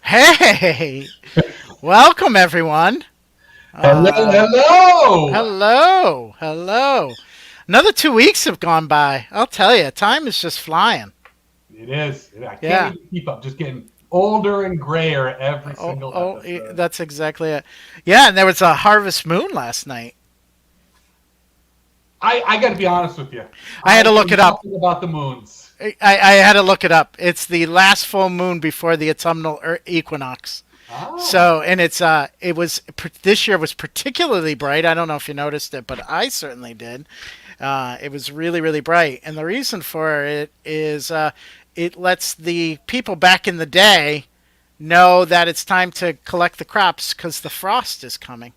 Hey, welcome everyone. Hello, Uh, hello. hello. Another 2 weeks have gone by. I'll tell you, time is just flying. It is. I can't Yeah. even keep up. Just getting older and grayer every single episode. That's exactly it. Yeah, and there was a harvest moon last night. I got to be honest with you. I had I to look know it up. nothing about the moons. I had to look it up. It's the last full moon before the autumnal equinox. Ah, So, and it was this year was particularly bright. I don't know if you noticed it, but I certainly did. It was really, really bright, and the reason for it is it lets the people back in the day know that it's time to collect the crops because the frost is coming.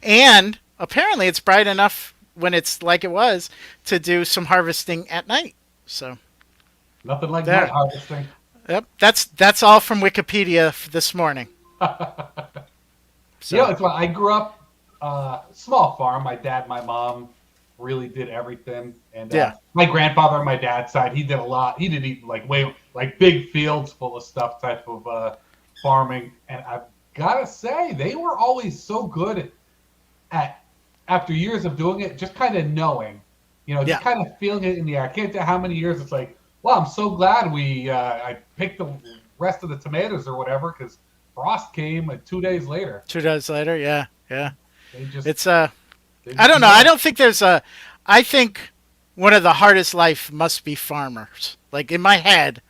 And apparently, it's bright enough when it's like it was to do some harvesting at night. So nothing like night there. harvesting. Yep, that's all from Wikipedia this morning. You know, So it's why I grew up small farm. My dad, my mom really did everything, and yeah, my grandfather on my dad's side, he did a lot. He did even like way like big fields full of stuff type of farming, and I've gotta say they were always so good at after years of doing it, just kind of knowing, just yeah. kind of feeling it in the air. I can't tell how many years it's like. Well, I'm so glad I picked the rest of the tomatoes or whatever because frost came 2 days later. 2 days later, yeah, yeah. They just It's they I just don't know. I know. don't think there's a. I think one of the hardest life must be farmers. Like in my head,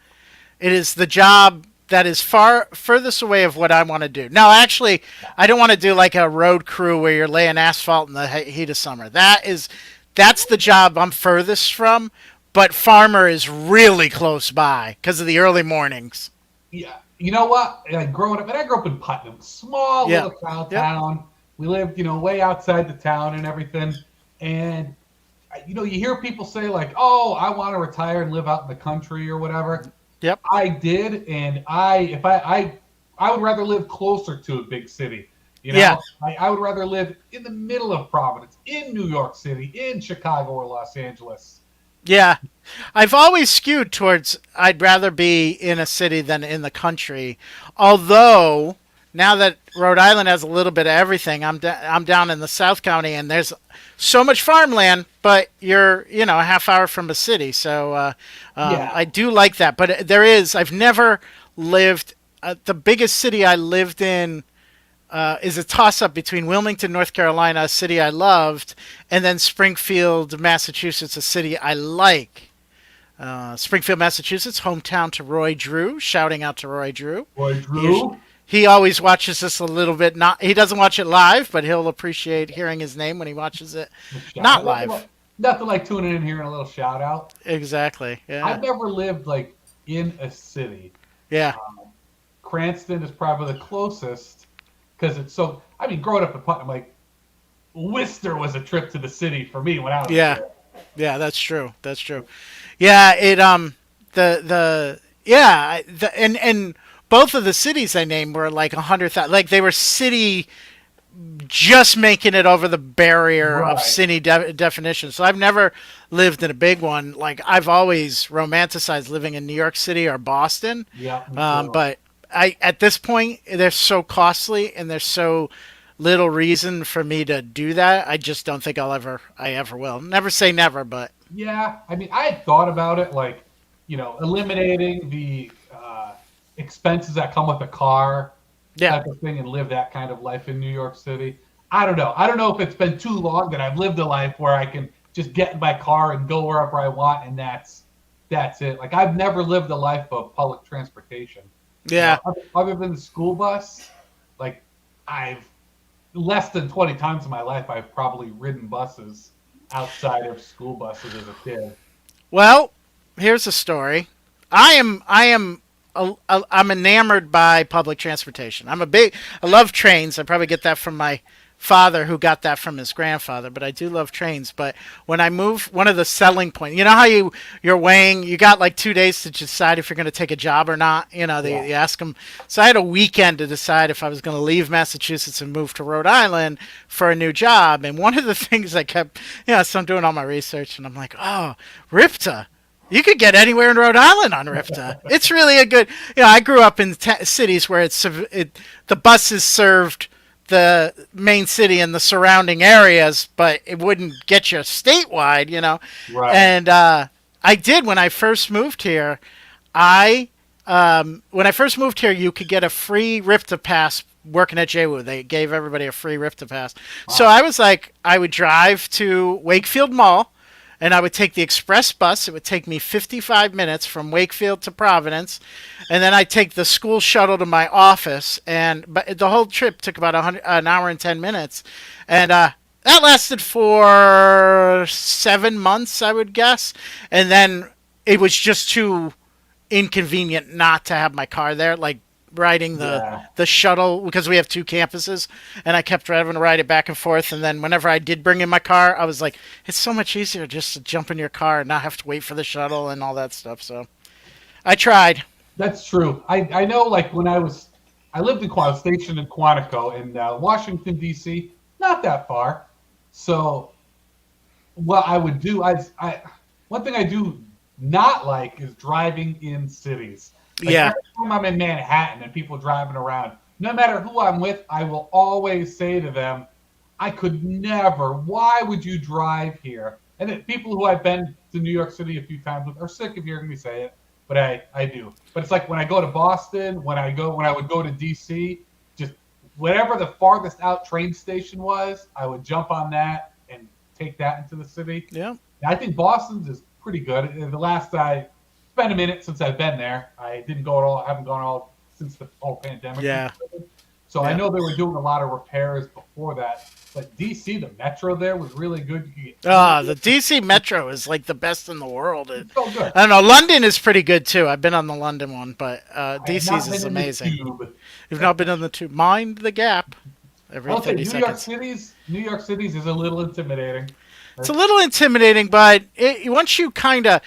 it is the job that is far furthest away of what I want to do. Now, actually, I don't want to do like a road crew where you're laying asphalt in the heat of summer. That's the job I'm furthest from. But farmer is really close by because of the early mornings. Yeah, you know what? Growing up, and I grew up in Putnam, small Yeah. little Yep. town. We lived, way outside the town and everything. And you hear people say like, "Oh, I want to retire and live out in the country or whatever." Yep. I did, and I would rather live closer to a big city. Yeah. I would rather live in the middle of Providence, in New York City, in Chicago or Los Angeles. Yeah. I've always skewed towards I'd rather be in a city than in the country. Although now that Rhode Island has a little bit of everything, I'm down in the South County and there's so much farmland, but you're a half hour from a city, so Yeah, I do like that. But there is I've never lived. The biggest city I lived in is a toss up between Wilmington, North Carolina, a city I loved, and then Springfield, Massachusetts, a city I like. Springfield, Massachusetts, hometown to Roy Drew. Shouting out to Roy Drew. boy, He Drew. he always watches this a little bit. Not he doesn't watch it live, but he'll appreciate hearing his name when he watches it not live. Nothing like tuning in here and a little shout out. Exactly. Yeah. I've never lived like in a city. Yeah. Cranston is probably the closest because it's so. I mean, growing up in Putnam, like Worcester was a trip to the city for me when I was Yeah. there. Yeah. That's true. That's true. Yeah. The yeah and both of the cities I named were like 100,000. Like they were city just making it over the barrier of Right. city definition. So I've never lived in a big one. Like I've always romanticized living in New York City or Boston, Yeah, me too. but I at this point they're so costly and there's so little reason for me to do that. I just don't think I ever will. Never say never, but Yeah, I mean, I had thought about it, like, eliminating the expenses that come with a car yeah, type of thing and live that kind of life in New York City. I don't know. I don't know if it's been too long that I've lived a life where I can just get in my car and go wherever I want, and that's it. Like I've never lived a life of public transportation. yeah. Other than the school bus, like I've less than 20 times in my life I've probably ridden buses outside of school buses as a kid. Well, here's a story. I'm enamored by public transportation. I love trains. I probably get that from my father who got that from his grandfather, but I do love trains. But when I move, one of the selling points, you know how you're weighing, you got like 2 days to decide if you're going to take a job or not. Yeah. You ask them. So I had a weekend to decide if I was going to leave Massachusetts and move to Rhode Island for a new job. And one of the things I kept, so I'm doing all my research and I'm like, oh, RIPTA. You could get anywhere in Rhode Island on RIPTA. It's really a good. I grew up in cities where the buses served the main city and the surrounding areas, but it wouldn't get you statewide. Right. And I did when I first moved here. I when I first moved here, you could get a free RIPTA pass working at JWU. They gave everybody a free RIPTA pass. Wow. So I was like, I would drive to Wakefield Mall. And I would take the express bus. It would take me 55 minutes from Wakefield to Providence. And then I'd take the school shuttle to my office. But the whole trip took about an hour and 10 minutes. And that lasted for 7 months, I would guess. And then it was just too inconvenient not to have my car there. Like, riding the shuttle, because we have 2 campuses, and I kept having to ride it back and forth. And then whenever I did bring in my car, I was like, it's so much easier just to jump in your car and not have to wait for the shuttle and all that stuff. So I tried. That's true. I know, like, when I lived I was stationed in Quantico in Washington, D.C., not that far. So what I would do, one thing I do not like is driving in cities. Like, every time I'm in Manhattan and people driving around, no matter who I'm with, I will always say to them, I could never. Why would you drive here? And then people who I've been to New York City a few times with are sick of hearing me say it, but I do. But it's like when I go to Boston, when I would go to D.C., just whatever the farthest out train station was, I would jump on that and take that into the city. Yeah. And I think Boston's is pretty good. The last it's been a minute since I've been there. I didn't go at all. I haven't gone all since the whole pandemic. Yeah. So I know they were doing a lot of repairs before that. But DC, the metro there was really good. The DC metro is like the best in the world. It's so good. I don't know. London is pretty good too. I've been on the London one, but DC's is amazing. You've not been on the tube. Mind the gap. Every 30 seconds. New York City's is a little intimidating. It's a little intimidating, but once you the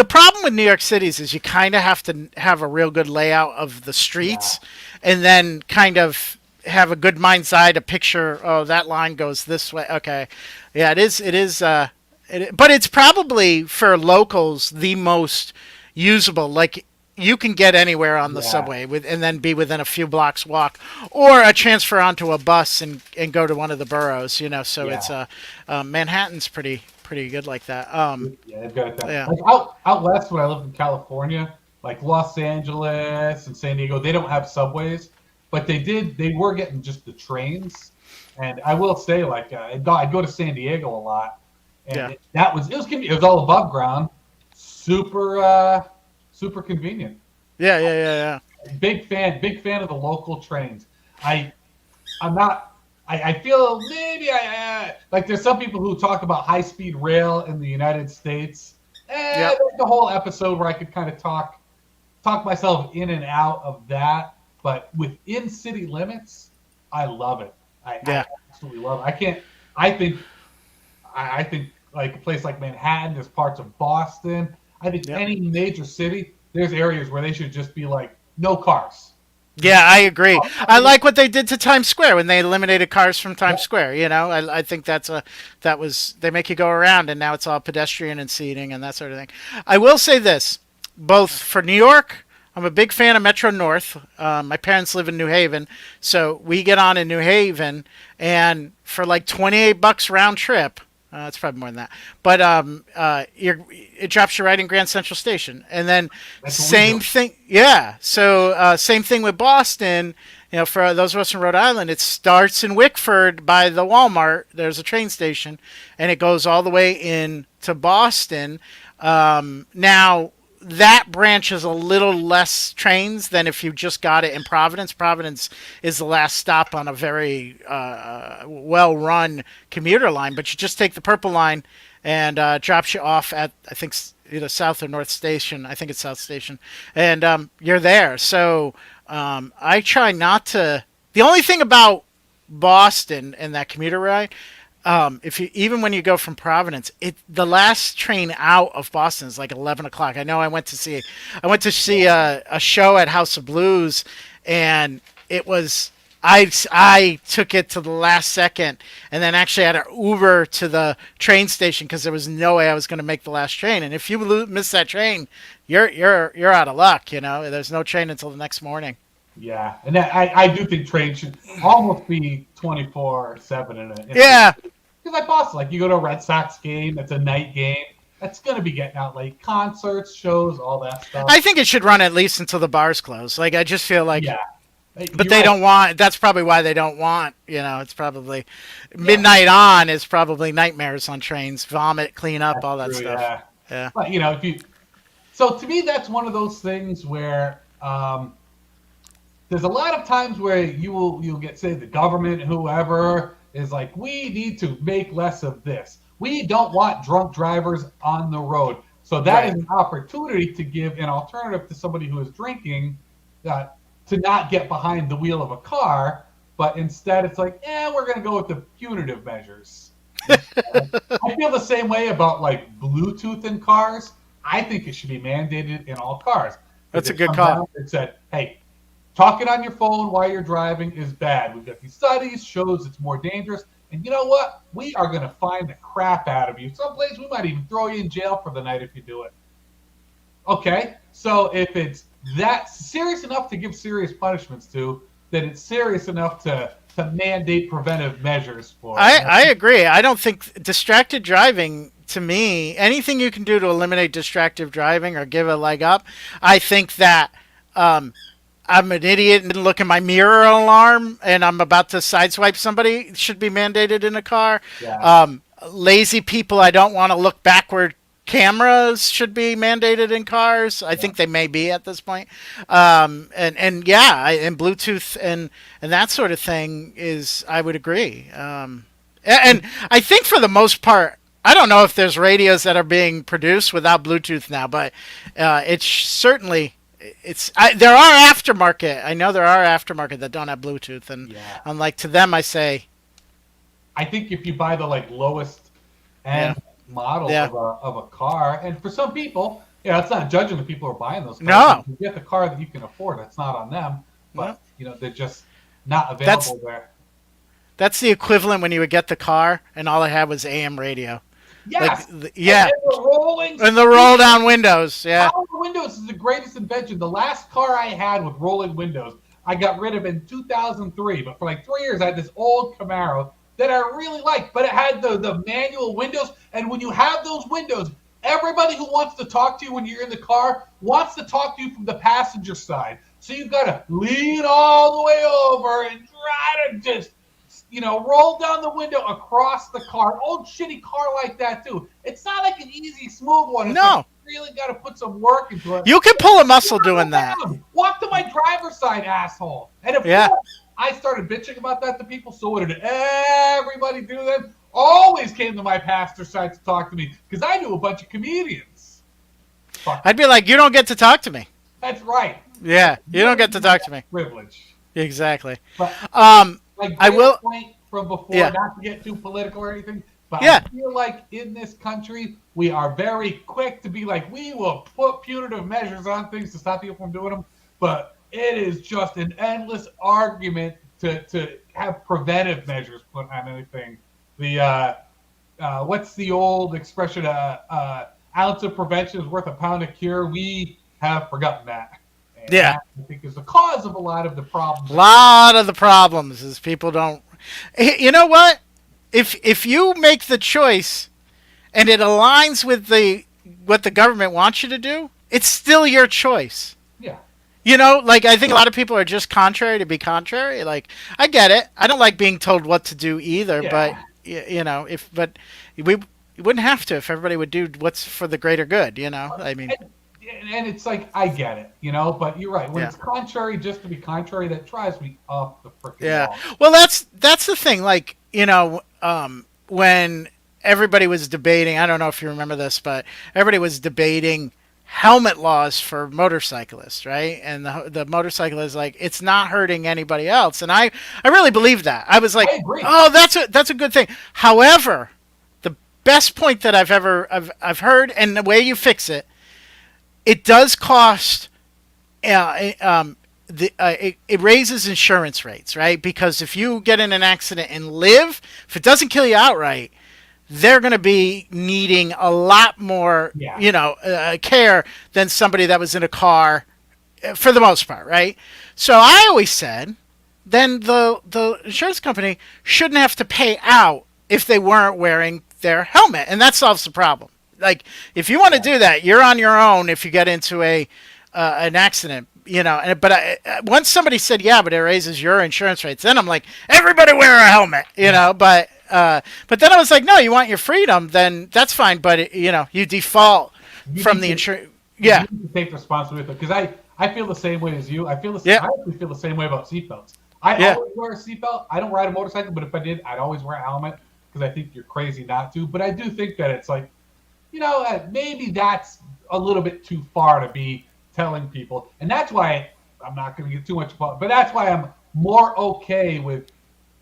problem with New York City's is you kind of have to have a real good layout of the streets, and then kind of have a good mind's eye to picture, oh, that line goes this way. Okay. Yeah, it is, but it's probably for locals the most usable. Like, you can get anywhere on the subway and then be within a few blocks walk, or a transfer onto a bus and go to one of the boroughs, so it's Manhattan's pretty good like that. They've got it. Yeah. Like out west when I lived in California, like Los Angeles and San Diego, they don't have subways, but they were getting just the trains. And I will say, like, I'd go to San Diego a lot, and it was all above ground, super convenient. Yeah. Big fan of the local trains. I feel maybe like there's some people who talk about high-speed rail in the United States. There's the whole episode where I could kind of talk myself in and out of that. But within city limits, I love it. I absolutely love it. I think like a place like Manhattan, there's parts of Boston. I think any major city, there's areas where they should just be like, no cars. Yeah, I agree. I like what they did to Times Square when they eliminated cars from Times Square. I think they make you go around, and now it's all pedestrian and seating and that sort of thing. I will say this, both for New York, I'm a big fan of Metro North. My parents live in New Haven, so we get on in New Haven, and for like $28 round trip, it's probably more than that, but it drops you right in Grand Central Station, and then same thing. Yeah, so same thing with Boston. For those of us in Rhode Island, it starts in Wickford by the Walmart. There's a train station, and it goes all the way in to Boston. Now, that branch is a little less trains than if you just got it in Providence. Providence is the last stop on a very well-run commuter line, but you just take the Purple Line and drops you off at, I think, either South or North Station. I think it's South Station. And you're there. So I try not to... The only thing about Boston and that commuter ride... even when you go from Providence, the last train out of Boston is like 11 o'clock. I know I went to see a show at House of Blues, and it was I took it to the last second, and then actually had to Uber to the train station because there was no way I was going to make the last train. And if you miss that train, you're out of luck. You know, there's no train until the next morning. Yeah, and I do think trains should almost be 24/7 Yeah, because I boss like you go to a Red Sox game, it's a night game. That's going to be getting out late. Concerts, shows, all that stuff. I think it should run at least until the bars close. Like I just feel like, Yeah, but you're they right. don't want. That's probably why they don't want. You know, it's probably midnight on is probably nightmares on trains. Vomit, clean up, all that True, stuff. yeah. Yeah. But if you, so to me, that's one of those things where there's a lot of times where you'll get say the government, whoever is like, we need to make less of this. We don't want drunk drivers on the road. So that Right. is an opportunity to give an alternative to somebody who is drinking to not get behind the wheel of a car. But instead, it's like, we're going to go with the punitive measures. I feel the same way about like Bluetooth in cars. I think it should be mandated in all cars. That's a good call. It said, hey, talking on your phone while you're driving is bad. We've got these studies shows it's more dangerous. And you know what? We are going to find the crap out of you. Some place we might even throw you in jail for the night if you do it. Okay, so if it's that serious enough to give serious punishments to, then it's serious enough to mandate preventive measures for. I agree. I don't think distracted driving, to me, anything you can do to eliminate distracted driving or give a leg up, I think that I'm an idiot and didn't look in my mirror alarm and I'm about to sideswipe somebody, it should be mandated in a car. Yeah. Lazy people, I don't want to look backward. Cameras should be mandated in cars. I think they may be at this point. And yeah, and Bluetooth and that sort of thing is, I would agree. And I think for the most part, I don't know if there's radios that are being produced without Bluetooth now, but it's certainly there are aftermarket. I know there are aftermarket that don't have Bluetooth, and Yeah. unlike to them, I say, I think if you buy the like lowest end model Yeah. of a car, and for some people, it's not judging the people who are buying those cars. No. If you get the car that you can afford, that's not on them. But they're just not That's- available there. that's the equivalent when you would get the car and all it had was AM radio. Yes. Yeah. And the rolling And the roll down windows. Yeah. Power windows is the greatest invention. The last car I had with rolling windows, I got rid of in 2003. But for like 3 years, I had this old Camaro that I really liked. But it had the manual windows. And when you have those windows, everybody who wants to talk to you when you're in the car wants to talk to you from the passenger side. So you've got to lean all the way over and try to just roll down the window across the car. An old shitty car like that too. It's not like an easy, smooth one. It's No. like you really got to put some work into it. You can pull a muscle doing that. Walk to my driver's side, asshole. And if Yeah. I started bitching about that to people, so what did everybody do then? Always came to my passenger side to talk to me because I knew a bunch of comedians. Fuck. I'd be like, you don't get to talk to me. That's right. Yeah, you don't get to talk to me. Privilege. Exactly. But like I will. point from before, Yeah. not to get too political or anything, but Yeah. I feel like in this country we are very quick to be like, we will put punitive measures on things to stop people from doing them, but it is just an endless argument to have preventive measures put on anything. The what's the old expression? Ounce of prevention is worth a pound of cure. We have forgotten that. And Yeah. that, I think is the cause of a lot of the problems. A lot of the problems is people don't. You know what? If you make the choice, and it aligns with what the government wants you to do, it's still your choice. Yeah. Like I think a lot of people are just contrary to be contrary. Like I get it. I don't like being told what to do either. Yeah. But but we wouldn't have to if everybody would do what's for the greater good. I mean, And it's like, I get it, but you're right. When Yeah. it's contrary just to be contrary, that drives me up the freaking wall. Well, that's the thing. Like when everybody was debating, I don't know if you remember this, but everybody was debating helmet laws for motorcyclists, right? And the motorcyclist, like, it's not hurting anybody else, and I really believe that. I was like, I agree. oh, that's a good thing. However, the best point that I've heard, and the way you fix it, it does cost it raises insurance rates, right? Because if you get in an accident and live, if it doesn't kill you outright, they're going to be needing a lot more, Yeah. care than somebody that was in a car, for the most part, right? So I always said, then the insurance company shouldn't have to pay out if they weren't wearing their helmet, and that solves the problem. Like, if you want to do that, you're on your own if you get into an accident, once somebody said, yeah, but it raises your insurance rates, then I'm like, everybody wear a helmet, but then I was like, no, you want your freedom, then that's fine, but you default You from need the to- insurance. You Yeah, need to take responsibility because I feel the same way as you. I Yeah. actually feel the same way about seatbelts. I Yeah. always wear a seatbelt. I don't ride a motorcycle, but if I did, I'd always wear a helmet because I think you're crazy not to. But I do think that it's like, maybe that's a little bit too far to be telling people, and that's why I'm not going to get too much about. But that's why I'm more okay with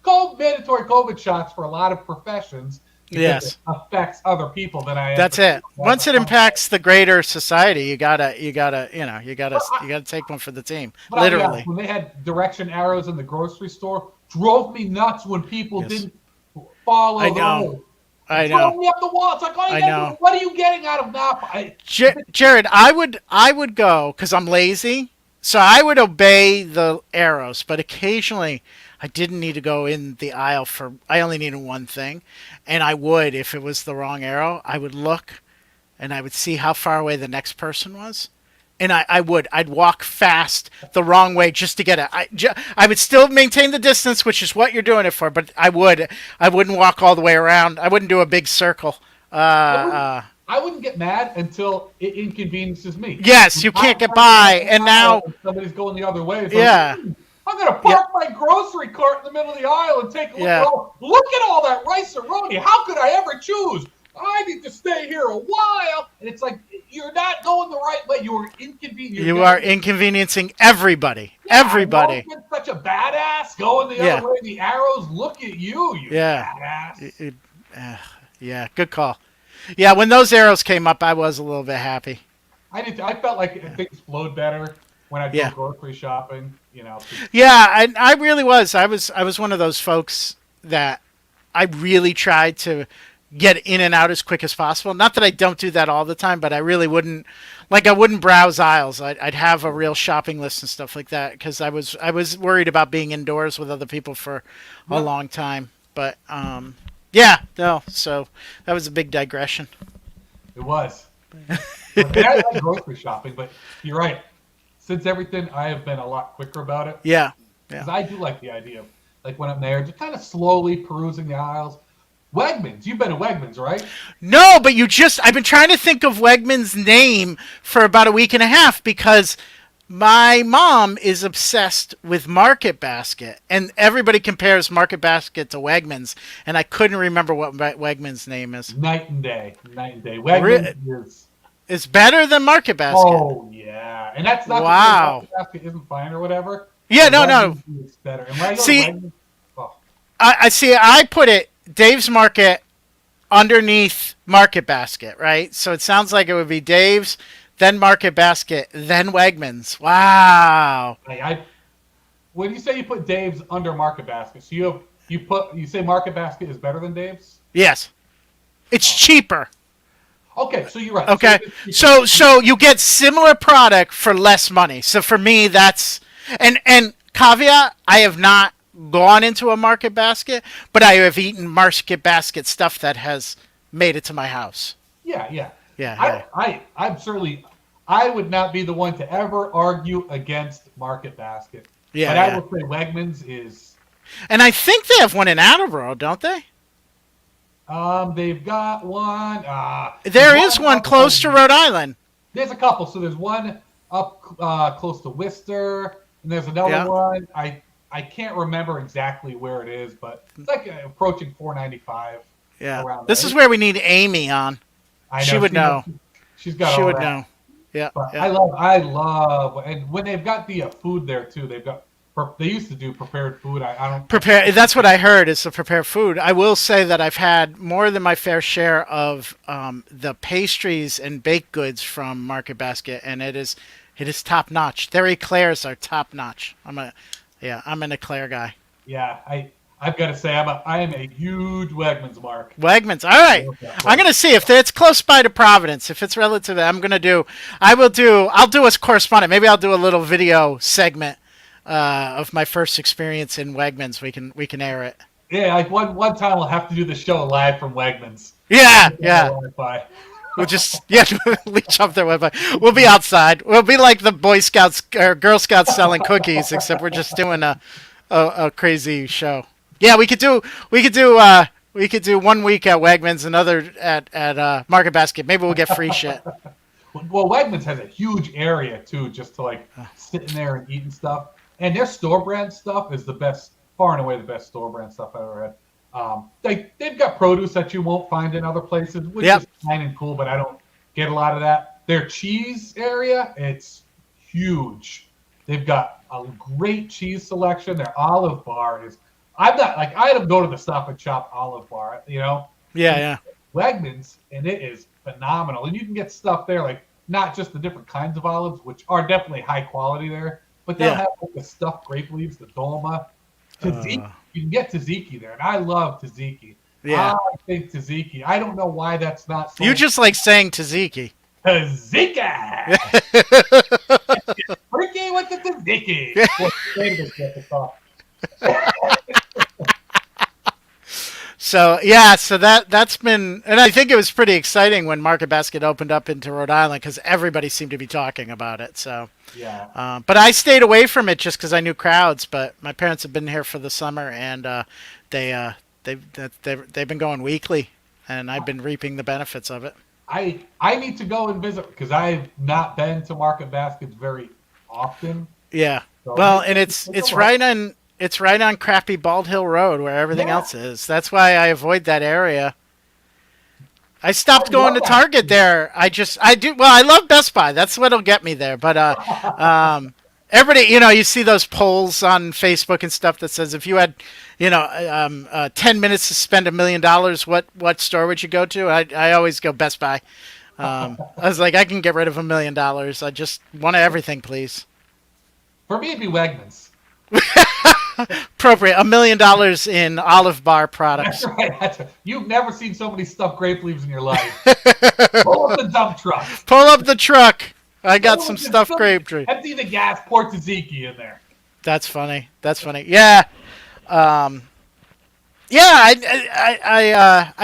mandatory COVID shots for a lot of professions because Yes. it affects other people than I am. That's for it. people. Once it impacts the greater society, you gotta But take one for the team, But I'll be literally. honest, when they had direction arrows in the grocery store, drove me nuts when people Yes. didn't follow. I know. I Drove know. me up the wall. It's like, oh, I know. what are you getting out of that? Jerrod, I would go because I'm lazy, so I would obey the arrows. But occasionally, I didn't need to go in the aisle for. I only needed one thing, and I would, if it was the wrong arrow, I would look, and I would see how far away the next person was, and I'd walk fast the wrong way just to get it. I would still maintain the distance, which is what you're doing it for, but I wouldn't walk all the way around. I wouldn't do a big circle. I wouldn't get mad until it inconveniences me. Yes, you can't get by, and now somebody's going the other way. It's Yeah. like, I'm gonna park my grocery cart in the middle of the aisle and take a look. Yeah. Look at all that rice-a-roni. How could I ever choose? I need to stay here a while. And it's like, you're not going the right way. You are inconvenient. you are inconveniencing everybody. Everybody. You're such a badass going the Yeah. other way. The arrows look at you, Yeah. badass. Yeah, good call. Yeah, when those arrows came up, I was a little bit happy. I felt like things flowed better when I Yeah. go grocery shopping. Yeah, I really was. I was one of those folks that I really tried to get in and out as quick as possible. Not that I don't do that all the time, but I really wouldn't. Like, I wouldn't browse aisles. I'd have a real shopping list and stuff like that because I was worried about being indoors with other people for a long time. But yeah, no. So that was a big digression. It was. I like grocery shopping, but you're right. Since everything, I have been a lot quicker about it. Yeah. Because I do like the idea of, like, when I'm there, just kind of slowly perusing the aisles. Wegmans. You've been to Wegmans, right? No, but I've been trying to think of Wegman's name for about a week and a half because my mom is obsessed with Market Basket, and everybody compares Market Basket to Wegmans, and I couldn't remember what Wegman's name is. Night and day. Night and day. Wegmans is... It's better than Market Basket. Oh, yeah. And that's not Wow. to say Market Basket isn't fine or whatever. Yeah, But no. Wegmans is better. And when I go See, to Wegmans, oh, I see. I put it Dave's Market underneath Market Basket, right? So it sounds like it would be Dave's, then Market Basket, then Wegmans. Wow. when you say you put Dave's under Market Basket, so you say Market Basket is better than Dave's? Yes. It's cheaper. Okay, so you're right. Okay. So you get similar product for less money. So for me, that's and caveat, I have not gone into a Market Basket, but I have eaten Market Basket stuff that has made it to my house. Yeah. Yeah. I'm certainly, I would not be the one to ever argue against Market Basket. Yeah, But I yeah. will say Wegmans is, And I think they have one in Attleboro, don't they? they've got one. There is one close to Rhode Island. There's a couple. So there's one up close to Worcester, and there's another Yeah. one. I can't remember exactly where it is, but it's like approaching $4.95. Yeah. Around This there. is where we need Amy on. I She would know. She's got She all would that. know. Yeah. But Yeah. I love, and when they've got the food there too, they used to do prepared food. I don't Prepare. That's what I heard. Is to prepare food. I will say that I've had more than my fair share of the pastries and baked goods from Market Basket, and it is It is top notch. Their eclairs are top notch. I'm an eclair guy. Yeah, I've got to say I am a huge Wegmans mark. Wegmans. All right. I'm going to see if it's close by to Providence. If it's relative, I'll do a correspondent. Maybe I'll do a little video segment of my first experience in Wegmans. We can air it. Yeah, like one time we'll have to do the show live from Wegmans. Yeah. We'll just leech off their Wi-Fi. We'll be outside. We'll be like the Boy Scouts or Girl Scouts selling cookies, except we're just doing a crazy show. Yeah, we could do 1 week at Wegmans, another at Market Basket. Maybe we'll get free shit. Well, Wegmans has a huge area too, just to like sit in there and eat and stuff. And their store brand stuff is the best, far and away the best store brand stuff I've ever had. They've got produce that you won't find in other places, which is fine and cool, but I don't get a lot of that. Their cheese area, it's huge. They've got a great cheese selection. Their olive bar is. I'm not like I had to go to the Stop and Shop olive bar, Yeah. Wegmans, and it is phenomenal. And you can get stuff there, like not just the different kinds of olives, which are definitely high quality there, but they'll have like the stuffed grape leaves, the dolma, tzatziki. You can get tzatziki there, and I love tzatziki. Yeah. I think tzatziki. I don't know why that's not. You just like saying tzatziki. Tzatziki. Freaky with the tzatziki. So that's been, and I think it was pretty exciting when Market Basket opened up into Rhode Island because everybody seemed to be talking about it. So yeah, but I stayed away from it just because I knew crowds. But my parents have been here for the summer, and they've been going weekly, and I've been reaping the benefits of it. I need to go and visit because I've not been to Market Baskets very often. Yeah, So well, and it's right on. It's right on crappy Bald Hill Road where everything else is. That's why I avoid that area. I stopped going to Target there. I love Best Buy. That's what'll get me there. But everybody, you see those polls on Facebook and stuff that says if you had, 10 minutes to spend $1 million, what store would you go to? I always go Best Buy. I was like, I can get rid of $1 million. I just want everything, please. For me, it'd be Wegmans. Appropriate. $1 million in Olive Bar products. That's right. You've never seen so many stuffed grape leaves in your life. Pull up the dump truck. Pull up the truck. I got some stuffed grape juice. Empty the gas. Pour tzatziki in there. That's funny. Yeah. I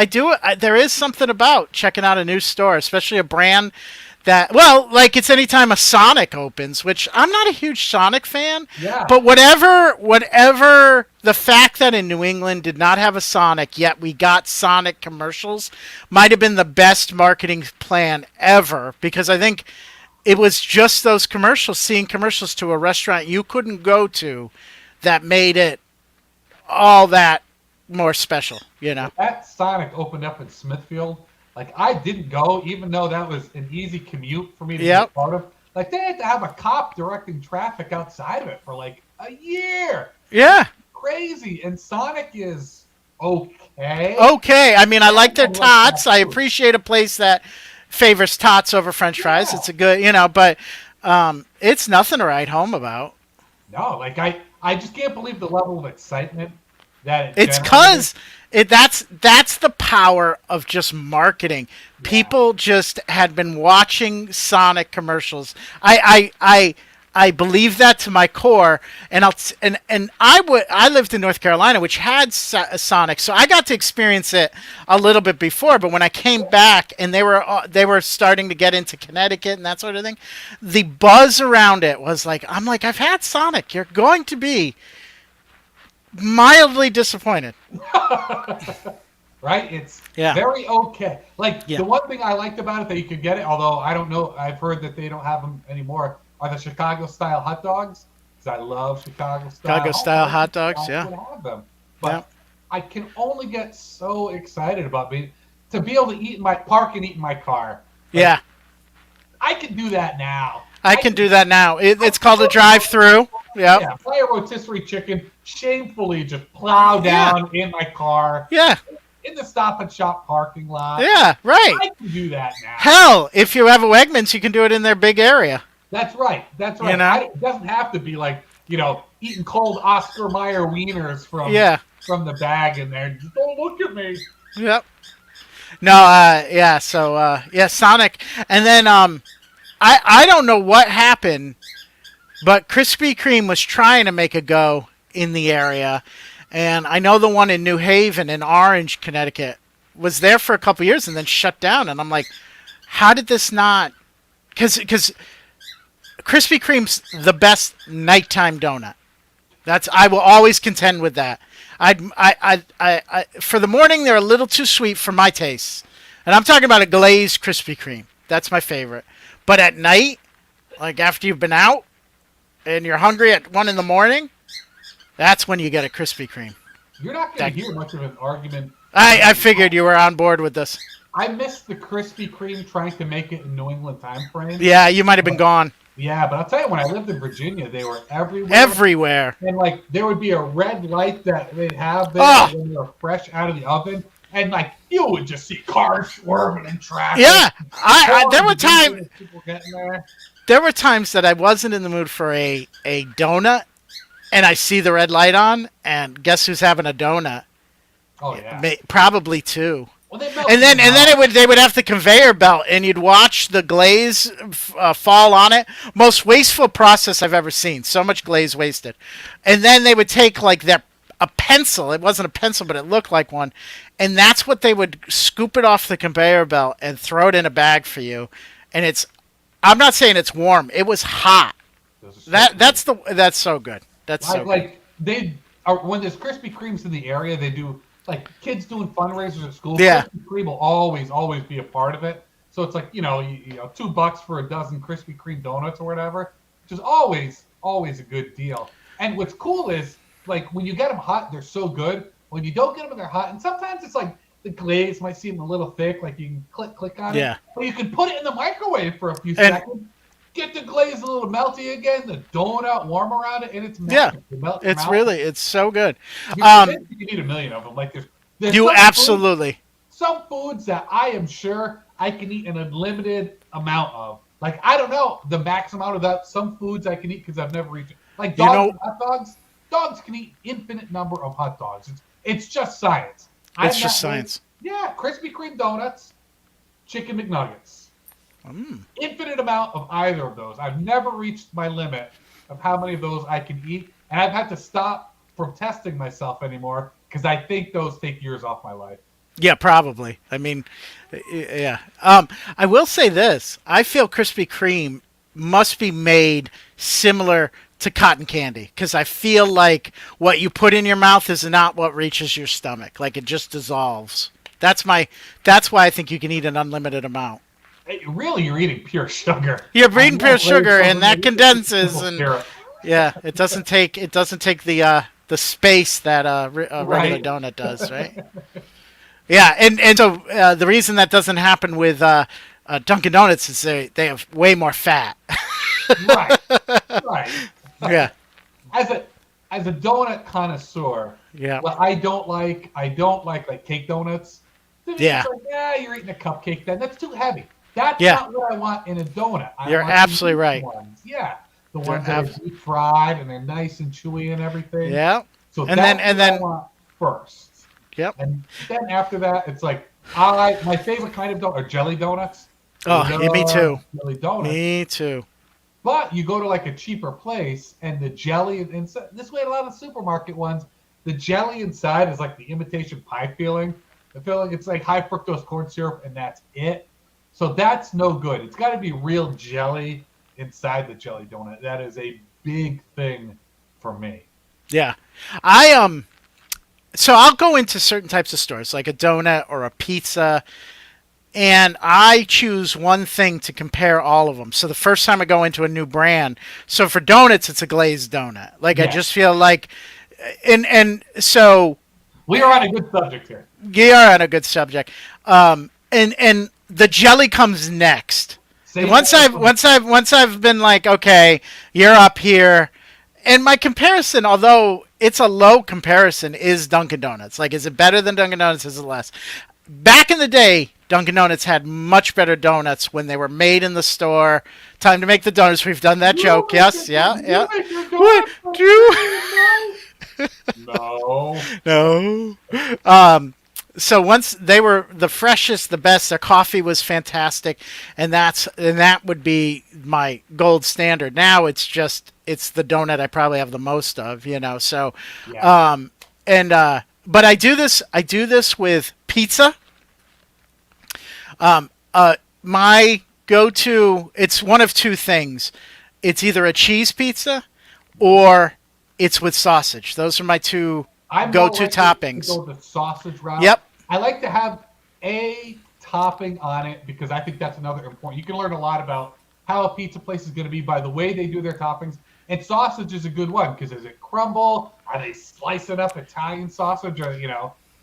do. There is something about checking out a new store, especially a brand that, like it's anytime a Sonic opens, which I'm not a huge Sonic fan. Yeah. But whatever the fact that in New England did not have a Sonic, yet we got Sonic commercials, might have been the best marketing plan ever, because I think it was just those commercials, seeing commercials to a restaurant you couldn't go to, that made it all that more special, That Sonic opened up in Smithfield. Like, I didn't go, even though that was an easy commute for me to get part of. Like, they had to have a cop directing traffic outside of it for, like, a year. Yeah. Crazy. And Sonic is okay. Okay. I mean, I like their tots. I appreciate a place that favors tots over French fries. Yeah. It's a good, but it's nothing to write home about. No, like, I just can't believe the level of excitement that it's because that's the power of just marketing. Yeah. People just had been watching Sonic commercials. I believe that to my core, and I lived in North Carolina, which had Sonic, so I got to experience it a little bit before. But when I came back, and they were starting to get into Connecticut and that sort of thing, the buzz around it was like, I'm like, I've had Sonic. You're going to be mildly disappointed. Right? It's very okay. Like, the one thing I liked about it that you could get it, although I don't know, I've heard that they don't have them anymore, are the Chicago-style hot dogs. Because I love Chicago-style hot dogs, yeah. Have them. But I can only get so excited about to be able to eat in my park and eat in my car. Like, I can do that now. I can do that now. It's called a drive-through. Yep. Yeah, buy a rotisserie chicken, shamefully just plow down in my car. Yeah. In the Stop and Shop parking lot. Yeah, right. I can do that now. Hell, if you have a Wegmans, you can do it in their big area. That's right. That's right. You know? It doesn't have to be like, eating cold Oscar Mayer wieners Yeah. from the bag in there. Just don't look at me. Yep. No, yeah, so, yeah, Sonic. And then, I don't know what happened, but Krispy Kreme was trying to make a go in the area. And I know the one in New Haven in Orange, Connecticut, was there for a couple years and then shut down. And I'm like, how did this not? Because Krispy Kreme's the best nighttime donut. I will always contend with that. For the morning, they're a little too sweet for my taste. And I'm talking about a glazed Krispy Kreme. That's my favorite. But at night, like after you've been out and you're hungry at 1 in the morning, that's when you get a Krispy Kreme. You're not going to hear much of an argument. I figured you were on board with this. I missed the Krispy Kreme trying to make it in New England time frame. Yeah, you might have been gone. Yeah, but I'll tell you, when I lived in Virginia, they were everywhere. Everywhere. And, like, there would be a red light that they'd have there when they were fresh out of the oven. And, like, you would just see cars swerving in traffic. Yeah. There were times... People getting there. There were times that I wasn't in the mood for a donut, and I see the red light on, and guess who's having a donut? Oh, yeah. Probably two. Well, And then they would have the conveyor belt, and you'd watch the glaze fall on it. Most wasteful process I've ever seen. So much glaze wasted. And then they would take like a pencil. It wasn't a pencil, but it looked like one. And that's what they would scoop it off the conveyor belt and throw it in a bag for you. And I'm not saying it's warm. It was hot. That's so good. That's so good. When there's Krispy Kremes in the area, they do. Like, kids doing fundraisers at school, yeah. Krispy Kreme will always be a part of it. So it's like, $2 for a dozen Krispy Kreme donuts or whatever, which is always a good deal. And what's cool is, like, when you get them hot, they're so good. When you don't get them and they're hot, and sometimes it's like the glaze might seem a little thick, like you can click on it. But you can put it in the microwave for a few seconds. Get the glaze a little melty again, the donut warm around it, and it's magic. It's so good. You can eat a million of them. Like there's you absolutely. Some foods that I am sure I can eat an unlimited amount of. Like, I don't know the max amount of that. Some foods I can eat because I've never reached it. Like dogs and hot dogs. Dogs can eat infinite number of hot dogs. It's just science. It's just science. Yeah, Krispy Kreme donuts, chicken McNuggets. Infinite amount of either of those. I've never reached my limit of how many of those I can eat, and I've had to stop from testing myself anymore because I think those take years off my life. Yeah, probably. I mean, yeah. I will say this. I feel Krispy Kreme must be made similar to cotton candy because I feel like what you put in your mouth is not what reaches your stomach. Like, it just dissolves. That's why I think you can eat an unlimited amount. Really, you're eating pure sugar. You're eating pure sugar, and that condenses, and yeah, it doesn't take the space that a regular donut does, right? Yeah, and so the reason that doesn't happen with Dunkin Donuts is they have way more fat. Right. Yeah. As a donut connoisseur, what I don't like like cake donuts. Yeah. Like, you're eating a cupcake then. That's too heavy. That's not what I want in a donut. You're absolutely right. Ones. Yeah. The ones that are deep fried and they're nice and chewy and everything. Yeah. So that's what I want first. Yep. And then after that, it's like my favorite kind of donut are jelly donuts. Oh, yeah, me too. Jelly donuts. Me too. But you go to like a cheaper place and the jelly and this way a lot of supermarket ones, the jelly inside is like the imitation pie feeling. The feeling it's like high fructose corn syrup and that's it. So that's no good. It's got to be real jelly inside the jelly donut. That is a big thing for me. Yeah. So I'll go into certain types of stores, like a donut or a pizza, and I choose one thing to compare all of them. So the first time I go into a new brand, so for donuts, it's a glazed donut. Like, I just feel like, and so we are on a good subject here. We are on a good subject. And the jelly comes next. Once I've been like, okay, you're up here. And my comparison, although it's a low comparison, is Dunkin Donuts. Like, is it better than Dunkin Donuts? Is it less? back in the day, Dunkin' Donuts had much better donuts when they were made in the store. Time to make the donuts. We've done that joke. Yes, yeah, yeah. You make your What? donuts for Do free, no? No. no. So once they were the freshest, the best. Their coffee was fantastic, and that would be my gold standard. Now it's the donut I probably have the most of, you know. So, Yeah. and but I do this with pizza. My go-to, it's one of two things. It's either a cheese pizza or it's with sausage. Those are my two I'm more go-to likely to toppings. go the sausage route. Yep. I like to have a topping on it because I think that's another important. You can learn a lot about how a pizza place is going to be by the way they do their toppings. And sausage is a good one because does it crumble? Are they slicing up Italian sausage? Or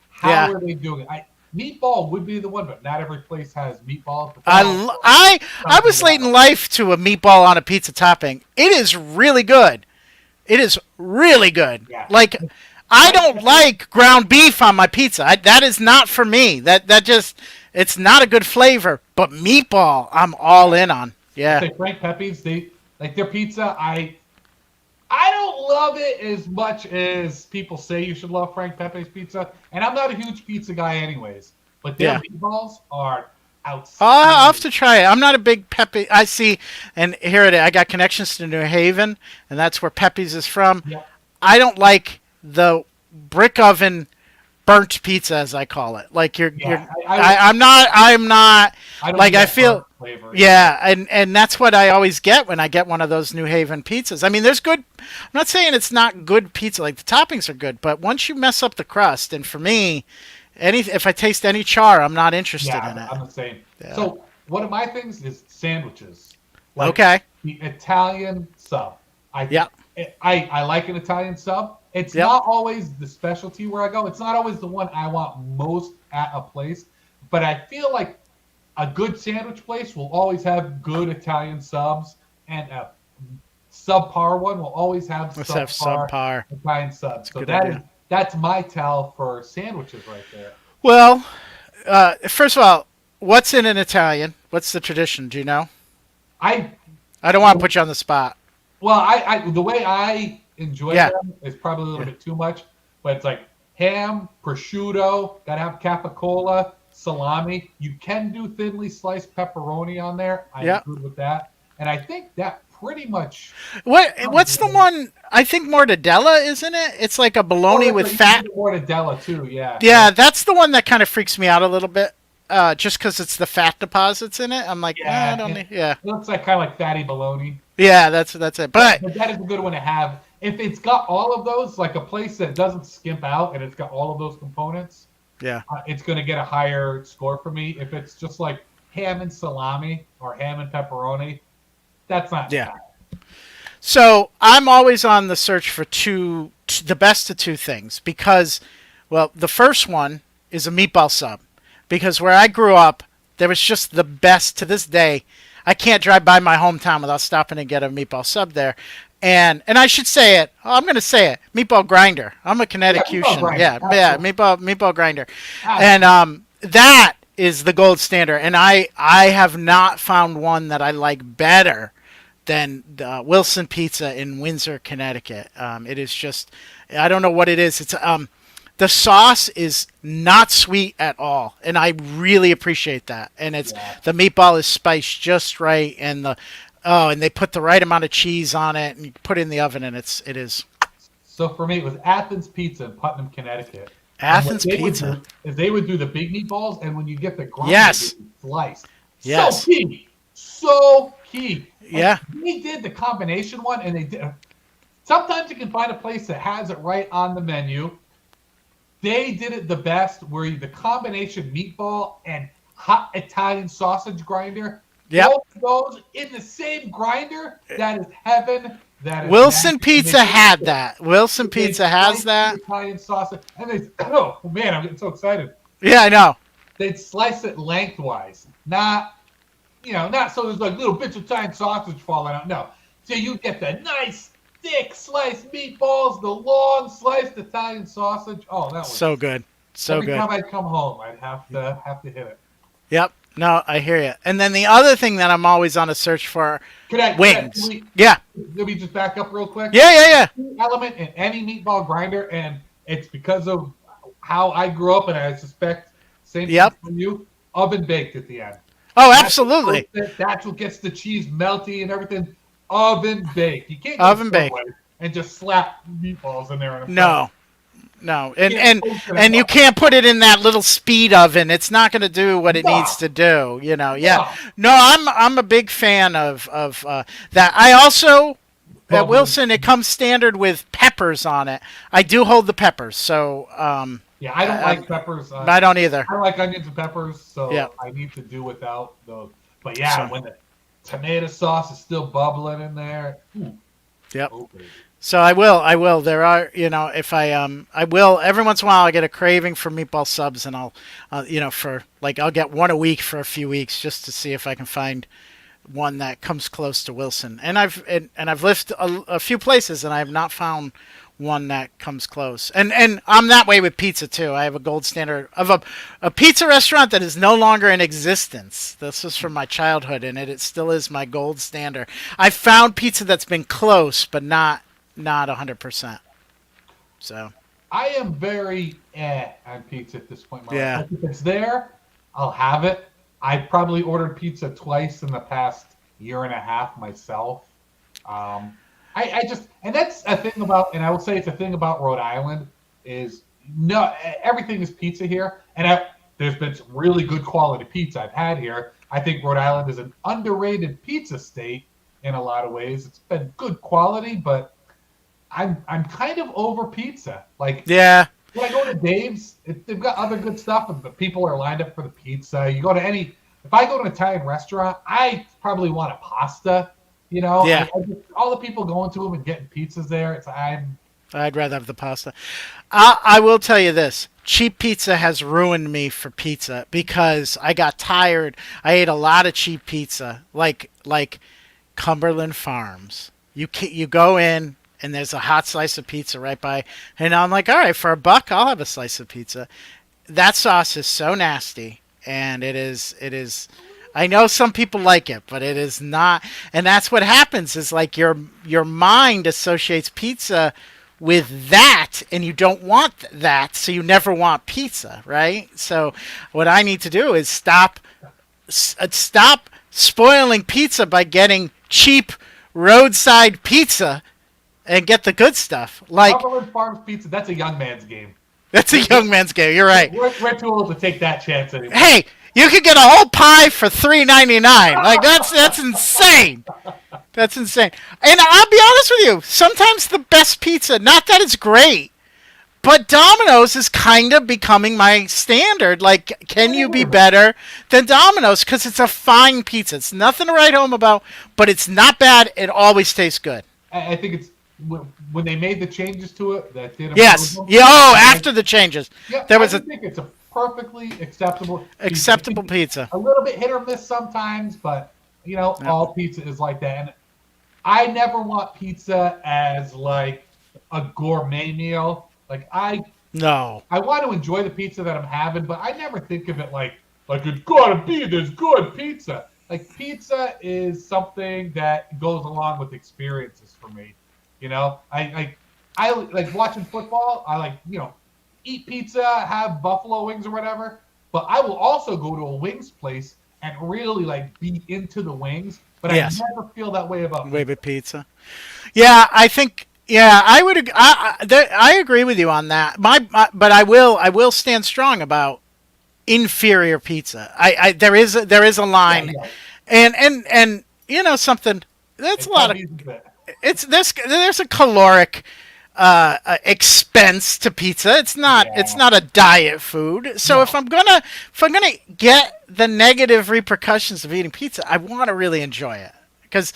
how Yeah. are they doing it? Meatball would be the one, but not every place has meatballs. But I was late in life to a meatball on a pizza topping. It is really good. It is really good. Yeah. Like I don't like ground beef on my pizza. That is not for me. That just it's not a good flavor. But meatball, I'm all in on. Yeah. Say Frank Pepe's, they like their pizza. I don't love it as much as people say you should love Frank Pepe's pizza, and I'm not a huge pizza guy anyways. But their Yeah. meatballs are I'll have outstanding. to try it. I'm not a big Pepe. I see, and here it is. I got connections to New Haven, and that's where Pepe's is from. Yeah, I don't like the brick oven burnt pizza, as I call it. Like yeah. I'm not I don't like do I that feel. burnt flavor. Yeah, and that's what I always get when I get one of those New Haven pizzas. I mean, there's good. I'm not saying it's not good pizza. Like the toppings are good, but once you mess up the crust, and for me, if I taste any char, I'm not interested Yeah, in it. I'm the same. Yeah. So one of my things is sandwiches. Like Okay. the Italian sub. Yeah. I like an Italian sub. It's Yep. not always the specialty where I go. It's not always the one I want most at a place. But I feel like a good sandwich place will always have good Italian subs, and a subpar one will always have Let's have subpar subpar. Italian subs. a So good idea. that's my tell for sandwiches right there. Well, first of all, what's in an Italian? What's the tradition? Do you know? I I don't want to put you on the spot. Well, I the way I enjoy Yeah. them is probably a little Yeah. bit too much, but it's like ham, prosciutto, gotta have capicola, salami. You can do thinly sliced pepperoni on there. I'm Yeah. good with that, and I think that pretty much. What's the one? I think mortadella, isn't it? It's like a bologna with fat. Mortadella too. Yeah. Yeah, that's the one that kind of freaks me out a little bit. Just because it's the fat deposits in it, I'm like, Yeah. I don't need. Yeah, It looks like kind of like fatty bologna. yeah, that's it. But But that is a good one to have. If it's got all of those, like a place that doesn't skimp out and it's got all of those components, yeah, it's going to get a higher score for me. If it's just like ham and salami or ham and pepperoni, that's not yeah. bad. So I'm always on the search for the best of two things because, well, the first one is a meatball sub because where I grew up, there was just the best to this day. I can't drive by my hometown without stopping and get a meatball sub there. And I should say it. I'm going to say it. Meatball Grinder. I'm a Connecticutian. Grinder, Yeah, absolutely. meatball Grinder. Absolutely. And that is the gold standard. And I have not found one that I like better than the Wilson Pizza in Windsor, Connecticut. It is just, I don't know what it is. It's the sauce is not sweet at all, and I really appreciate that. And it's Yeah. the meatball is spiced just right, and and they put the right amount of cheese on it, and you put it in the oven, and it is So for me, it was Athens Pizza in Putnam, Connecticut. Athens And what they would Pizza. do is they would do the big meatballs, and when you get the grinder, Yes. it would be sliced. Yes. So key. So key. And Yeah. they did the combination one, and they did. Sometimes you can find a place that has it right on the menu. They did it the best, where the combination meatball and hot Italian sausage grinder. Yep. Both of those in the same grinder. That is heaven. That is Wilson magic. Pizza They- had that. Wilson they Pizza has sliced that. the Italian sausage, and they. Oh man, I'm getting so excited. Yeah, I know. They'd slice it lengthwise, not so there's like little bits of Italian sausage falling out. No, so you get the nice thick sliced meatballs, the long sliced Italian sausage. Oh, that was So good. So Every good. time I'd come home, I'd have to hit it. Yep. No, I hear you. And then the other thing that I'm always on a search for, Can wings. Yeah. let me just back up real quick? Yeah, yeah, yeah. Element in any meatball grinder, and it's because of how I grew up, and I suspect same thing Yep. from you. Oven baked at the end. Oh, absolutely. That's what gets the cheese melty and everything. Oven baked. You can't go Oven baked. Subway and just slap meatballs in there. No. No. You can't toast it And you up. can't put it in that little speed oven. It's not going to do what it No. needs to do, you know. Yeah. No. No, I'm a big fan of that. I also at Bubbly. Wilson, it comes standard with peppers on it. I do hold the peppers, so Yeah, I don't like peppers. I don't either. I don't like onions and peppers, so Yeah. I need to do without those. But yeah, So- when the tomato sauce is still bubbling in there. Yep. Oh, baby. So I will. There are, if I will every once in a while. I get a craving for meatball subs, and I'll, for like I'll get one a week for a few weeks just to see if I can find one that comes close to Wilson. And I've lived a few places, and I have not found one that comes close. And I'm that way with pizza too. I have a gold standard of a pizza restaurant that is no longer in existence. This was from my childhood, and it still is my gold standard. I found pizza that's been close, but not 100%. So I am very on pizza at this point in my Yeah. life. If it's there, I'll have it. I've probably ordered pizza twice in the past year and a half myself. I just, and that's a thing about, and I will say it's a thing about Rhode Island is no, everything is pizza here. And there's been some really good quality pizza I've had here. I think Rhode Island is an underrated pizza state in a lot of ways. It's been good quality, but I'm kind of over pizza. Like, yeah, when I go to Dave's, they've got other good stuff, but people are lined up for the pizza. You go to if I go to an Italian restaurant, I probably want a pasta. Yeah. All the people going to them and getting pizzas there. I'd rather have the pasta. I will tell you this. Cheap pizza has ruined me for pizza because I got tired. I ate a lot of cheap pizza, like Cumberland Farms. You go in and there's a hot slice of pizza right by, and I'm like, all right, for $1, I'll have a slice of pizza. That sauce is so nasty, and it is. I know some people like it, but it is not. And that's what happens is like your mind associates pizza with that, and you don't want that, so you never want pizza, right? So what I need to do is stop spoiling pizza by getting cheap roadside pizza and get the good stuff. Like Cumberland Farms pizza, that's a young man's game. that's a young man's game. You're right. We're too old to take that chance anymore. Hey, you could get a whole pie for $3.99. Like that's insane. That's insane. And I'll be honest with you. Sometimes the best pizza, not that it's great, but Domino's is kind of becoming my standard. Like, can you be better than Domino's? Because it's a fine pizza. It's nothing to write home about, but it's not bad. It always tastes good. I think it's when they made the changes to it that did. Yes. improve them. Yeah. Oh, after the changes, Yeah, there was I think it's a perfectly acceptable pizza. A little bit hit or miss sometimes, but all pizza is like that. And I never want pizza as like a gourmet meal. Like No. I want to enjoy the pizza that I'm having, but I never think of it like it's gotta be this good pizza. Like pizza is something that goes along with experiences for me. I like watching football. I like eat pizza, have buffalo wings or whatever. But I will also go to a wings place and really like be into the wings. But Yes. I never feel that way about Way with pizza. Yeah, I think. Yeah, I would. I agree with you on that. But I will stand strong about inferior pizza. There is a line, Yeah. and something. That's It's a lot of. not easy to- It's there's a caloric expense to pizza. It's not a diet food. So No. if I'm gonna get the negative repercussions of eating pizza, I want to really enjoy it. Because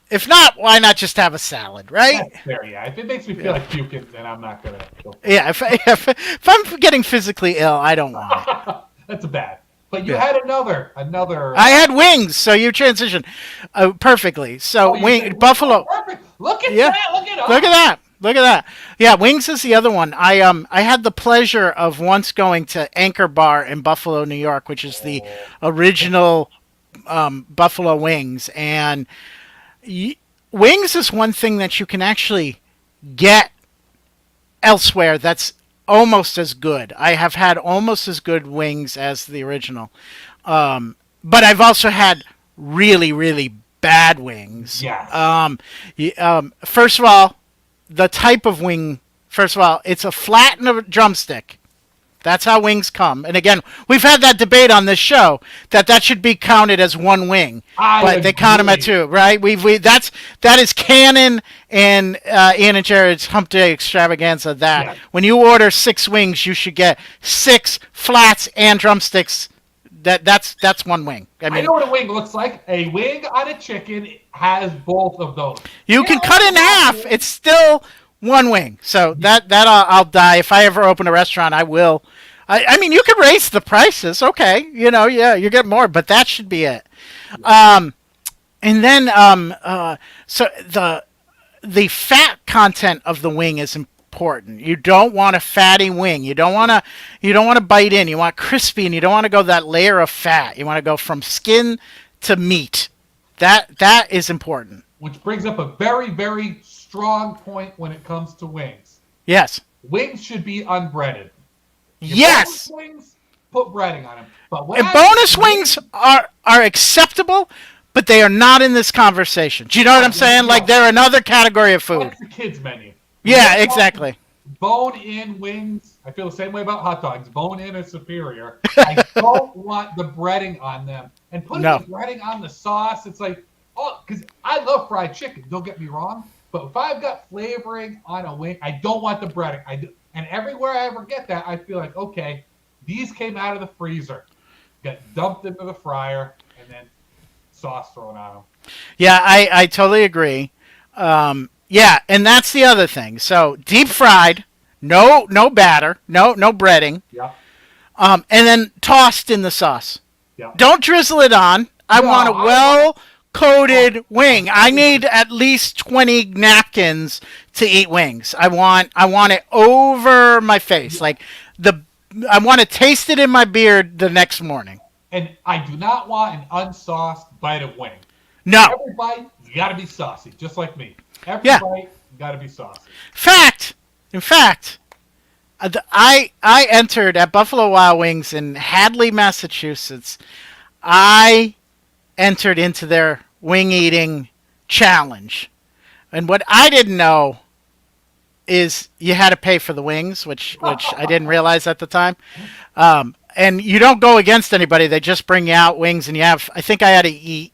if not, why not just have a salad, right? That's fair, yeah. If it makes me feel like puking, then I'm not gonna. Yeah. If I'm getting physically ill, I don't want it. That's bad. But you Yeah. had another. I had wings, so you transitioned perfectly. So you wing said- buffalo. Perfect. Look at Yeah. that. Look at Look at that. Look at that. Yeah, wings is the other one. I had the pleasure of once going to Anchor Bar in Buffalo, New York, which is the Oh, original Buffalo Wings, and wings is one thing that you can actually get elsewhere that's almost as good. I have had almost as good wings as the original. But I've also had really, really bad wings. yes. First of all, the type of wing, first of all, it's a flat and a drumstick. That's how wings come. And again, we've had that debate on this show that should be counted as one wing, I but they count them at agree. two, right? That is canon in Ian and Jerrod's Humpday Extravaganza. That Yeah. when you order 6 wings, you should get 6 flats and drumsticks. That's one wing. I I mean, know what a wing looks like. A wing on a chicken has both of those. you Yeah, can cut it in half. It's still one wing. So that I'll die if I ever open a restaurant. I will. I mean, you can raise the prices. Okay, yeah, you get more, but that should be it. And then so the fat content of the wing is important. You don't want a fatty wing. You don't want to bite in. You want crispy, and you don't want to go that layer of fat. You want to go from skin to meat. That is important. which brings up a very, very strong point when it comes to wings. Yes. Wings should be unbreaded. Your Yes. bonus wings, put breading on them. But when And I bonus wings are acceptable, but they are not in this conversation. Do you know what I'm saying? Like they're another category of food. that's the kids menu. Yeah, exactly. Bone-in wings. I feel the same way about hot dogs. Bone-in is superior. I don't want the breading on them. And putting No. the breading on the sauce, it's like, oh, because I love fried chicken. Don't get me wrong. But if I've got flavoring on a wing, I don't want the breading. And everywhere I ever get that, I feel like, okay, these came out of the freezer, got dumped into the fryer, and then sauce thrown on them. Yeah, I totally agree. Yeah, and that's the other thing. So deep fried, no batter, no breading, Yeah, and then tossed in the sauce. yeah. Don't drizzle it on. I No, want a I well coated wing. I need at least 20 napkins to eat wings. I want it over my face. Like I want to taste it in my beard the next morning. And I do not want an unsauced bite of wing. No. Every bite, you got to be saucy, just like me. Every Yeah. bite, you got to be saucy. In fact, I entered at Buffalo Wild Wings in Hadley, Massachusetts. I entered into their wing eating challenge. And what I didn't know is you had to pay for the wings, which I didn't realize at the time. And you don't go against anybody. They just bring you out wings, and I think I had to eat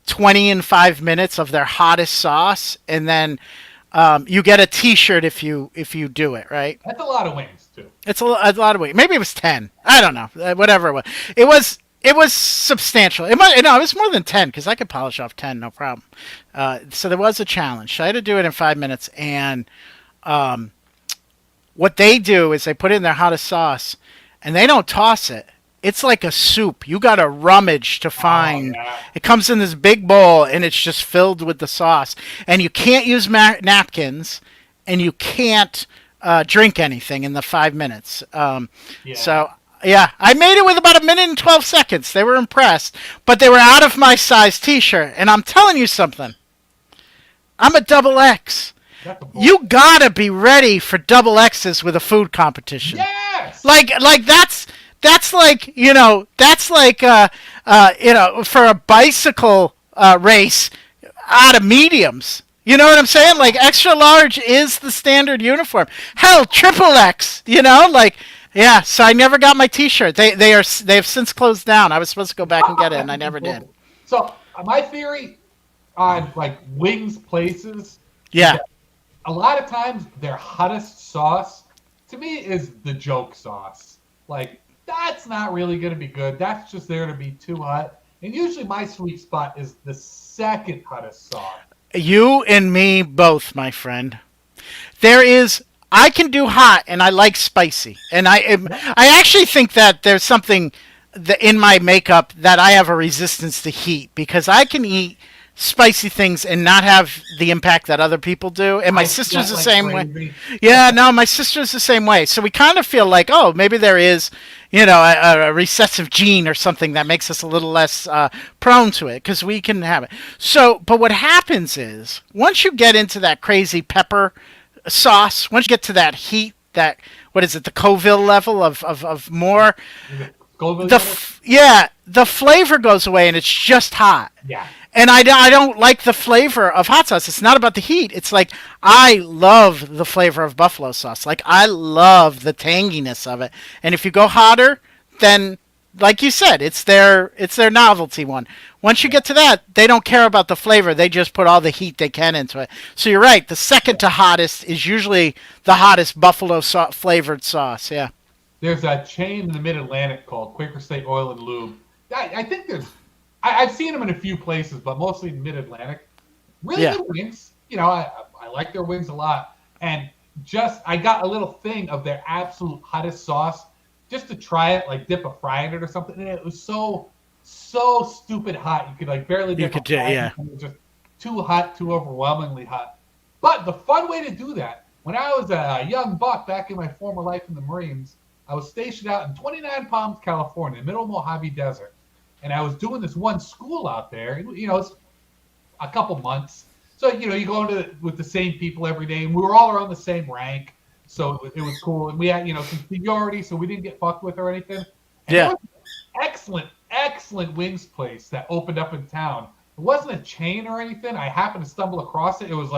20 in 5 minutes of their hottest sauce, and then you get a T-shirt if you do it right. That's a lot of wings, too. It's a lot of weight. Maybe it was 10. I don't know. Whatever it was. It was substantial. It was more than 10 because I could polish off 10, no problem. So there was a challenge. So I had to do it in 5 minutes, and what they do is they put it in their hottest sauce, and they don't toss it. It's like a soup. You got to rummage to find. yeah. It comes in this big bowl, and it's just filled with the sauce. And you can't use napkins, and you can't drink anything in the 5 minutes. So, yeah, I made it with about 1 minute and 12 seconds. They were impressed. But they were out of my size T-shirt. And I'm telling you something. I'm a double X. That's a You gotta be ready for double X's with a food competition. Yes! Like that's like for a bicycle race out of mediums. You know what I'm saying? Like extra large is the standard uniform. Hell, triple X. Yeah. So I never got my T-shirt. They have since closed down. I was supposed to go back and get it, and I never did. So, my theory on, like, wings places, Yeah. a lot of times their hottest sauce, to me, is the joke sauce. Like, that's not really going to be good. That's just there to be too hot. And usually my sweet spot is the second hottest sauce. You and me both, my friend. I can do hot, and I like spicy. And I actually think that there's something in my makeup that I have a resistance to heat, because I can eat spicy things and not have the impact that other people do. And my I sister's sweat the like same way. crazy. Yeah, no, my sister's the same way. So we kind of feel like, oh, maybe there is, a recessive gene or something that makes us a little less prone to it because we can have it. So, but what happens is once you get into that crazy pepper sauce, once you get to that heat, that what is it, the Scoville level of more, Is it Scoville unit? the flavor goes away and it's just hot. Yeah. And I don't like the flavor of hot sauce. It's not about the heat. It's like I love the flavor of buffalo sauce. Like I love the tanginess of it. And if you go hotter, then like you said, it's their novelty one. Once you get to that, they don't care about the flavor. They just put all the heat they can into it. So you're right. The second to hottest is usually the hottest buffalo flavored sauce. Yeah. There's a chain in the Mid-Atlantic called Quaker State Oil and Lube. I think I've seen them in a few places, but mostly Mid-Atlantic. Really Yeah. good wings. I like their wings a lot. And I got a little thing of their absolute hottest sauce just to try it, like dip a fry in it or something. And it was so stupid hot. You could like barely You dip a could, fry. yeah. It was just too hot, too overwhelmingly hot. But the fun way to do that, when I was a young buck back in my former life in the Marines, I was stationed out in 29 Palms, California, middle of Mojave Desert. And I was doing this one school out there. It's a couple months. So, you go into with the same people every day. And we were all around the same rank. So it was cool. And we had, some seniority, so we didn't get fucked with or anything. And Yeah. there was an excellent wings place that opened up in town. It wasn't a chain or anything. I happened to stumble across it. It was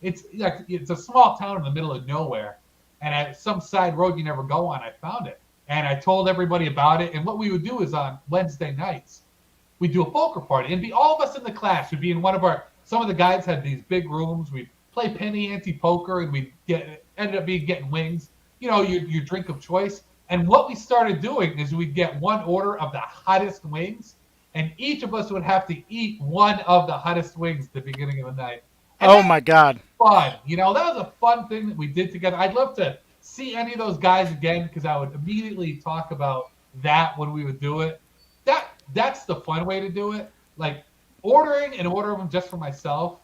it's a small town in the middle of nowhere. And at some side road you never go on, I found it. And I told everybody about it. And what we would do is on Wednesday nights, we'd do a poker party. It'd be all of us in the class. We'd be in some of the guys had these big rooms. We'd play penny ante poker and ended up getting wings, your drink of choice. And what we started doing is we'd get one order of the hottest wings. And each of us would have to eat one of the hottest wings at the beginning of the night. And Oh my God. fun. That was a fun thing that we did together. I'd love to see any of those guys again because I would immediately talk about that when we would do it. That's the fun way to do it. Like ordering an order of them just for myself,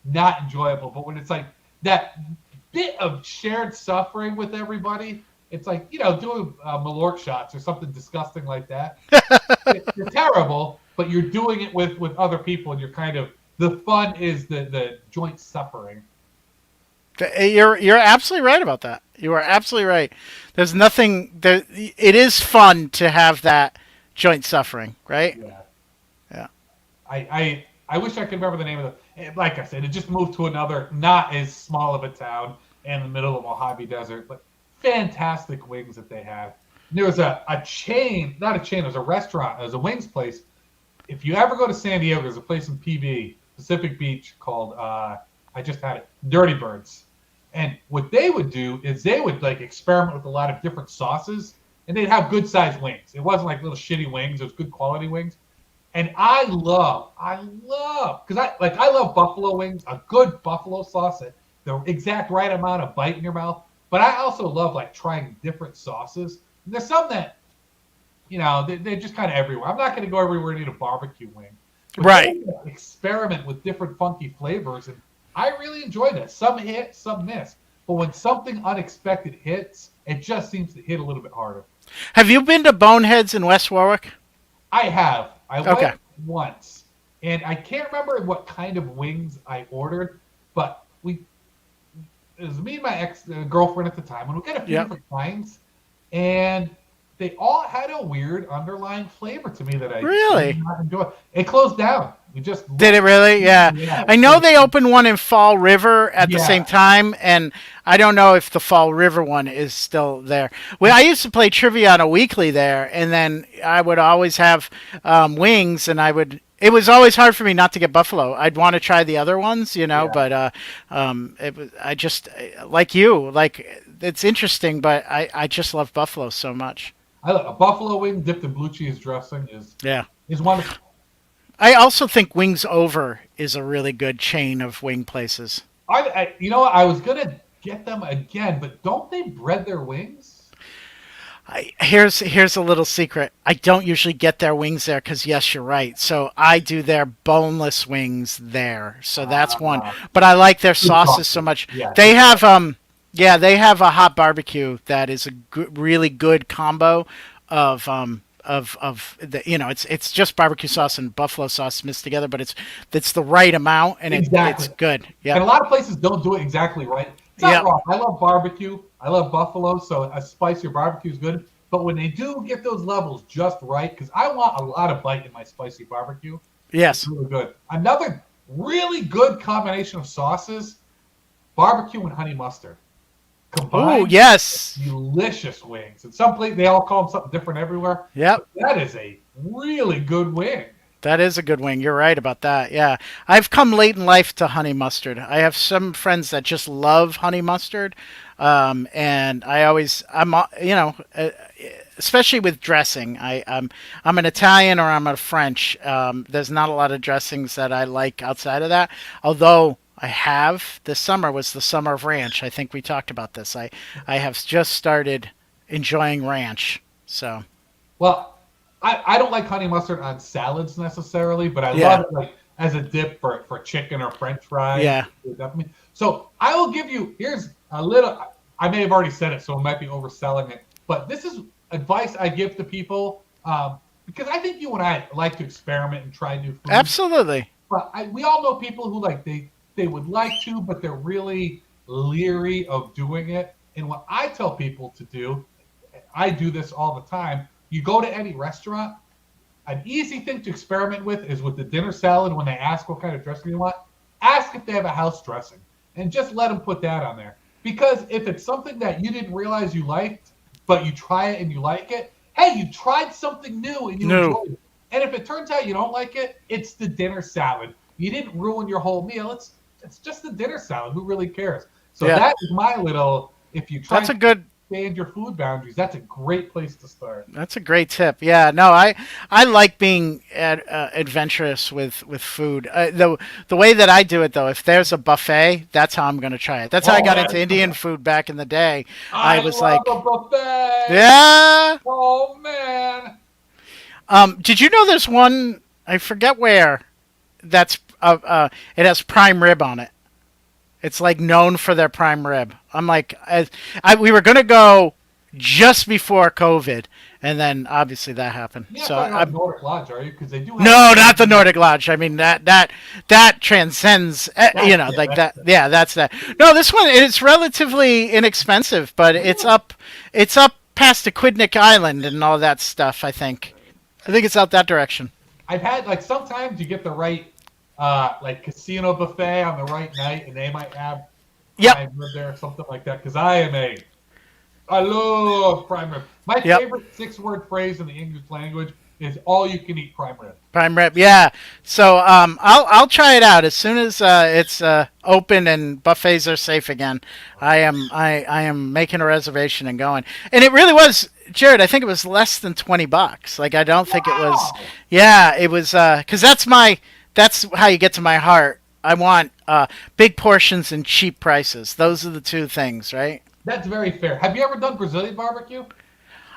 not enjoyable. But when it's like that bit of shared suffering with everybody, it's like doing Malort shots or something disgusting like that. You're terrible, but you're doing it with other people, and you're kind of the fun is the joint suffering. You're absolutely right about that. You are absolutely right. There's nothing there. It is fun to have that joint suffering, right? Yeah. Yeah. I wish I could remember the name of like I said, it just moved to another not as small of a town in the middle of Mojave Desert, but fantastic wings that they had. And there was a chain, not a chain, it was a restaurant, it was a wings place. If you ever go to San Diego, there's a place in PB, Pacific Beach, called I just had it, Dirty Birds. And what they would do is they would like experiment with a lot of different sauces, and they'd have good sized wings. It wasn't like little shitty wings; it was good quality wings. And I love, because I love buffalo wings, a good buffalo sauce, the exact right amount of bite in your mouth. But I also love like trying different sauces. And there's some that, they're just kind of everywhere. I'm not going to go everywhere and eat a barbecue wing. But Right. experiment with different funky flavors, and I really enjoy that. Some hit, some miss. But when something unexpected hits, it just seems to hit a little bit harder. Have you been to Boneheads in West Warwick? I have. I Okay. went once, and I can't remember what kind of wings I ordered, but it was me and my ex-girlfriend at the time, and we got a few Yep. different kinds, and they all had a weird underlying flavor to me that I Really? did not enjoy. It closed down. We just Did it really? Yeah. Yeah. I know they opened one in Fall River at the Yeah. same time, and I don't know if the Fall River one is still there. Well, I used to play trivia on a weekly there, and then I would always have wings, and it was always hard for me not to get buffalo. I'd want to try the other ones, Yeah. but it was, I just, like you, like, it's interesting, but I just love buffalo so much. A buffalo wing dipped in blue cheese dressing Yeah. is wonderful. I also think Wings Over is a really good chain of wing places. You know what? I was gonna get them again, but don't they bread their wings? Here's a little secret. I don't usually get their wings there because yes, you're right. So I do their boneless wings there. So that's one. Uh, But I like their good sauces so sauces. much. Yeah, They good have sauce. yeah, they have a hot barbecue that is a really good combo of the it's just barbecue sauce and buffalo sauce mixed together, but it's the right amount and it's Exactly. good. And Yep. a lot of places don't do it exactly right. It's not Yep. wrong. I love barbecue. I love buffalo, so a spicier barbecue is good. But when they do get those levels just right, because I want a lot of bite in my spicy barbecue, it's Yes. really good. Another really good combination of sauces, barbecue and honey mustard. Oh, Combined, yes. delicious wings. And some place they all call them something different everywhere. Yep. But that is a really good wing. That is a good wing. You're right about that. Yeah. I've come late in life to honey mustard. I have some friends that just love honey mustard. And especially with dressing. I'm an Italian or I'm a French. There's not a lot of dressings that I like outside of that. Although I have, this summer was the summer of ranch. I think we talked about this. I have just started enjoying ranch. So, Well, I don't like honey mustard on salads necessarily, but I love yeah. it like as a dip for chicken or French fries. Yeah. So I will give you here's a little. I may have already said it, so I might be overselling it, but this is advice I give to people because I think you and I like to experiment and try new foods. Absolutely. But we all know people who like they would like to, but they're really leery of doing it. And what I tell people to do, I do this all the time. You go to any restaurant, an easy thing to experiment with is with the dinner salad when they ask what kind of dressing you want, ask if they have a house dressing and just let them put that on there. Because if it's something that you didn't realize you liked, but you try it and you like it, hey, you tried something new and you No. enjoyed it. And if it turns out you don't like it, it's the dinner salad. You didn't ruin your whole meal. It's just the dinner salad. Who really cares? So Yeah. that is my little. If you try That's a and good expand your food boundaries, that's a great place to start. That's a great tip. Yeah, no, I like being adventurous with food. The way that I do it though, if there's a buffet, that's how I'm going to try it. That's how I Oh, got into man. Indian food back in the day. I I was love a like, buffet. yeah. Oh man. Did you know there's one? I forget where. That's it has prime rib on it. It's like known for their prime rib. I'm like, we were gonna go just before COVID, and then obviously that happened. You're not So talking about I'm Nordic Lodge, are you? Because they do have. no, not the Nordic Lodge. I mean that transcends, That's it. like That's that. it. Yeah, that's that. No, this one it's relatively inexpensive, but Really? it's up past Aquidneck Island and all that stuff. I think it's out that direction. I've had like sometimes you get the right like casino buffet on the right night, and they might have Yep, prime rib there or something like that. Because I love prime rib. My yep. favorite six-word phrase in the English language is "all you can eat prime rib." Prime rib, yeah. So I'll try it out as soon as it's open and buffets are safe again. I am making a reservation and going. And it really was, Jerrod. I think it was less than $20. Like I don't think it was. Wow, Yeah, it was because that's how you get to my heart. I want big portions and cheap prices. Those are the two things, right? that's very fair. Have you ever done Brazilian barbecue?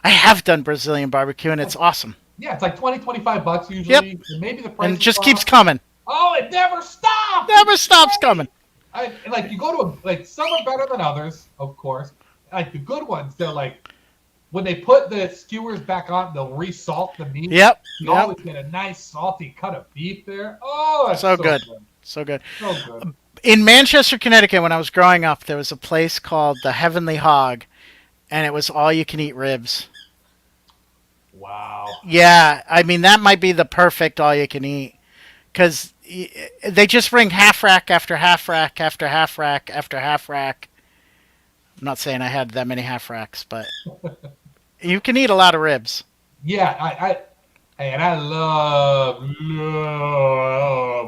I have done Brazilian barbecue and it's awesome. Yeah, it's like 25 bucks Yep, usually. And maybe the and price it is just off. keeps coming. Oh, it never stops. Never It's stops great. coming. Like you go to like some are better than others, of course. Like the good ones, they're like when they put the skewers back on, they'll resalt the meat. Yep, You yep. always get a nice salty cut of beef there. Oh, that's So so good. good. So good. So good. In Manchester, Connecticut, when I was growing up, there was a place called the Heavenly Hog, and it was all you can eat ribs. Wow. Yeah, I mean that might be the perfect all you can eat because they just bring half rack after half rack after half rack after half rack. I'm not saying I had that many half racks, but you can eat a lot of ribs. Yeah, and I love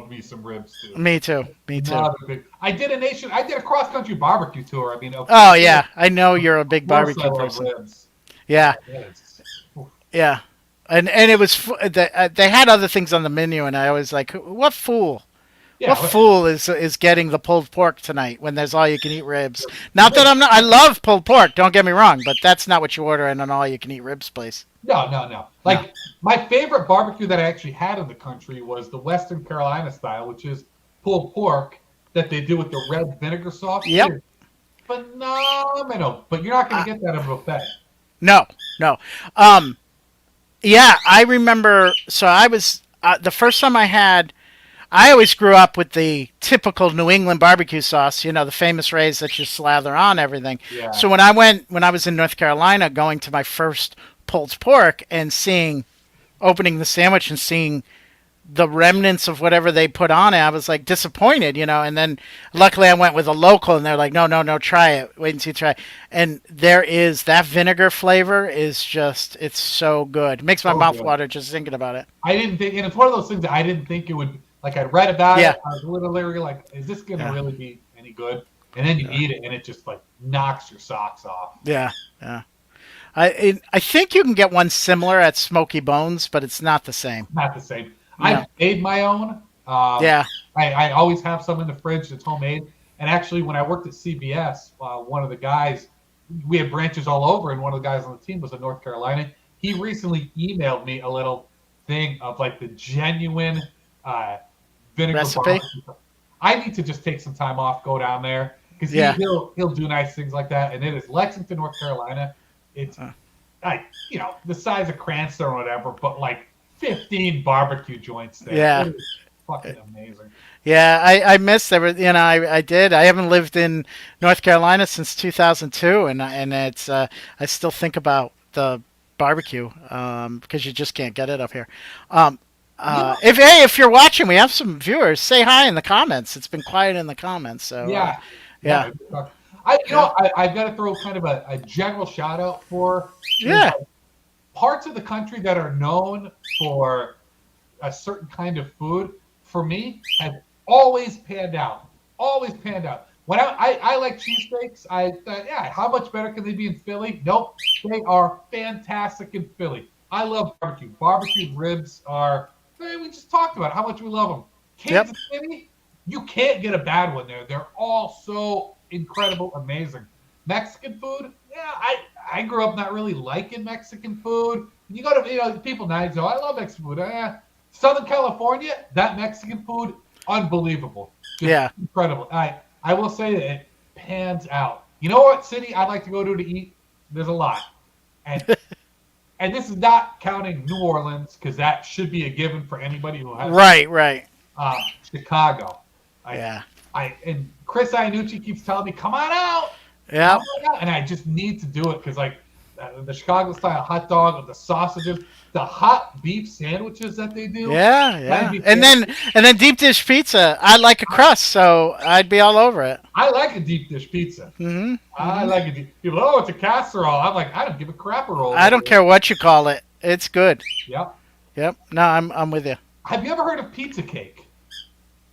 me some ribs too. Me too. Me too. Not a big. I did a cross country barbecue tour. I mean, of Oh course, yeah, I know you're a big I barbecue love person. ribs. Yeah, That is- yeah. And it was they had other things on the menu, and I was like, what fool? What Yeah, fool is getting the pulled pork tonight when there's all you can eat ribs? Not that I'm not. I love pulled pork. Don't get me wrong, but that's not what you order in an all you can eat ribs place. no. No. Like my favorite barbecue that I actually had in the country was the Western Carolina style, which is pulled pork that they do with the red vinegar sauce. It Yep. is phenomenal, but you're not going Uh, to get that at a buffet. no. No. Um. Yeah, I remember. So I was the first time I had. I always grew up with the typical New England barbecue sauce, the famous Ray's that you slather on everything. Yeah. So when I was in North Carolina, going to my first pulled pork and opening the sandwich and seeing the remnants of whatever they put on it, I was like disappointed. And then luckily I went with a local, and they're like, no, no, no, try it. Wait until you try it. And there is that vinegar flavor is it's so good. It makes my So mouth good. water just thinking about it. I didn't think, and it's one of those things that I didn't think it would. Like I read about Yeah. it, I was literally like, "Is this going to Yeah. really be any good?" And then you Yeah. eat it, and it just like knocks your socks off. Yeah. Yeah. I think you can get one similar at Smoky Bones, but it's not the same. Not the same. No. I've made my own. Yeah. I always have some in the fridge that's homemade. And actually, when I worked at CBS, one of the guys, we had branches all over, and one of the guys on the team was in North Carolina. He recently emailed me a little thing of like the genuine vinegar Recipe? barbecue. I need to just take some time off, go down there because Yeah. he'll do nice things like that. And it is Lexington, North Carolina. It's like the size of Cranston or whatever, but like 15 barbecue joints there. Yeah. It is fucking amazing. Yeah, I missed everything. I did. I haven't lived in North Carolina since 2002, and it's I still think about the barbecue because you just can't get it up here. If you're watching, we have some viewers. Say hi in the comments. It's been quiet in the comments, so Yeah. yeah, I've got to throw kind of a general shout out for yeah, parts of the country that are known for a certain kind of food. For me, has always panned out. Always panned out. When I like cheesesteaks, I thought, yeah, how much better can they be in Philly? Nope, they are fantastic in Philly. I love barbecue. Barbecue ribs are. We just talked about how much we love them. Yep. Kansas City, you can't get a bad one there. They're all so incredible, amazing. Mexican food, yeah, I grew up not really liking Mexican food. You go to people now go, I love Mexican food. Southern California, that Mexican food, unbelievable. Just Yeah. incredible. I will say that it pans out. You know what city I'd like to go to eat? There's a lot. And and this is not counting New Orleans, because that should be a given for anybody who has right. Chicago. Yeah. And Chris Iannucci keeps telling me, come on out. Yeah. Come on out. And I just need to do it because the Chicago style hot dog with the sausages, the hot beef sandwiches that they do. Yeah. And then deep dish pizza. I like a crust, so I'd be all over it. I like a deep dish pizza. Mm-hmm. I like a deep. People, oh, it's a casserole. I'm like, I don't give a crap a roll. I don't care what you call it. It's good. Yep. No, I'm with you. Have you ever heard of pizza cake?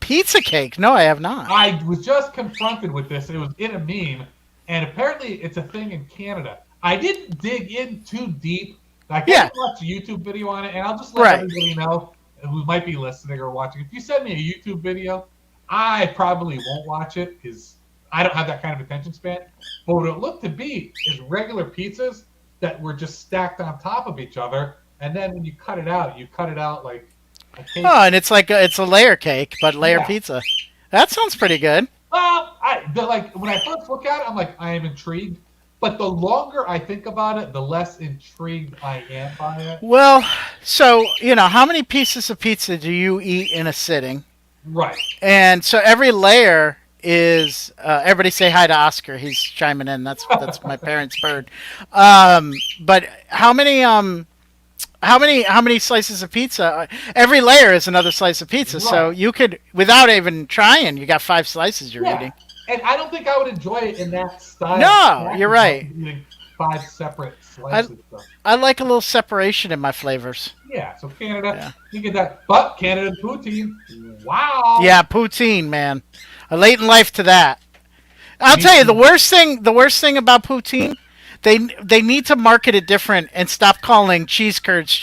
Pizza cake? No, I have not. I was just confronted with this. It was in a meme, and apparently it's a thing in Canada. I didn't dig in too deep. I can't watch a YouTube video on it, and I'll just let everybody know who might be listening or watching. If you send me a YouTube video, I probably won't watch it because I don't have that kind of attention span. But what it looked to be is regular pizzas that were just stacked on top of each other, and then when you cut it out like a cake. Oh, and it's it's a layer cake, but layer Yeah. pizza. That sounds pretty good. Well, when I first look at it, I'm like, I am intrigued. But the longer I think about it, the less intrigued I am by it. Well, so, how many pieces of pizza do you eat in a sitting? Right. And so every layer is everybody say hi to Oscar. He's chiming in. That's my parents' bird. But how many slices of pizza? Every layer is another slice of pizza. Right. So you could, without even trying, you got 5 slices you're eating. And I don't think I would enjoy it in that style. No, you're right. Eating 5 separate slices. I like a little separation in my flavors. Yeah, so Canada, you get that. But Canada poutine, wow. Yeah, poutine, man. A late in life to that. I'll tell you, the worst thing about poutine, they need to market it different and stop calling cheese curds,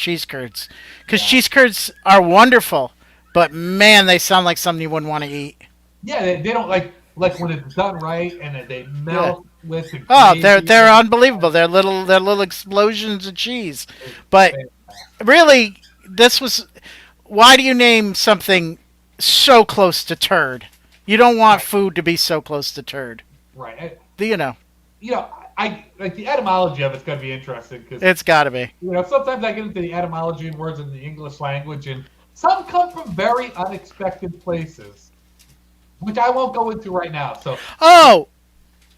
because cheese curds are wonderful, but man, they sound like something you wouldn't want to eat. Yeah, they don't like when it's done right and then they Yeah. melt with the Oh, gravy. they're unbelievable. They're little explosions of cheese. It's But fantastic. really, this was why do you name something so close to turd? You don't want Right, food to be so close to turd. right. Do you know? You know, I like the etymology of it's going to be interesting because It's got to be. sometimes I get into the etymology of words in the English language, and some come from very unexpected places, which I won't go into right now. So, Oh,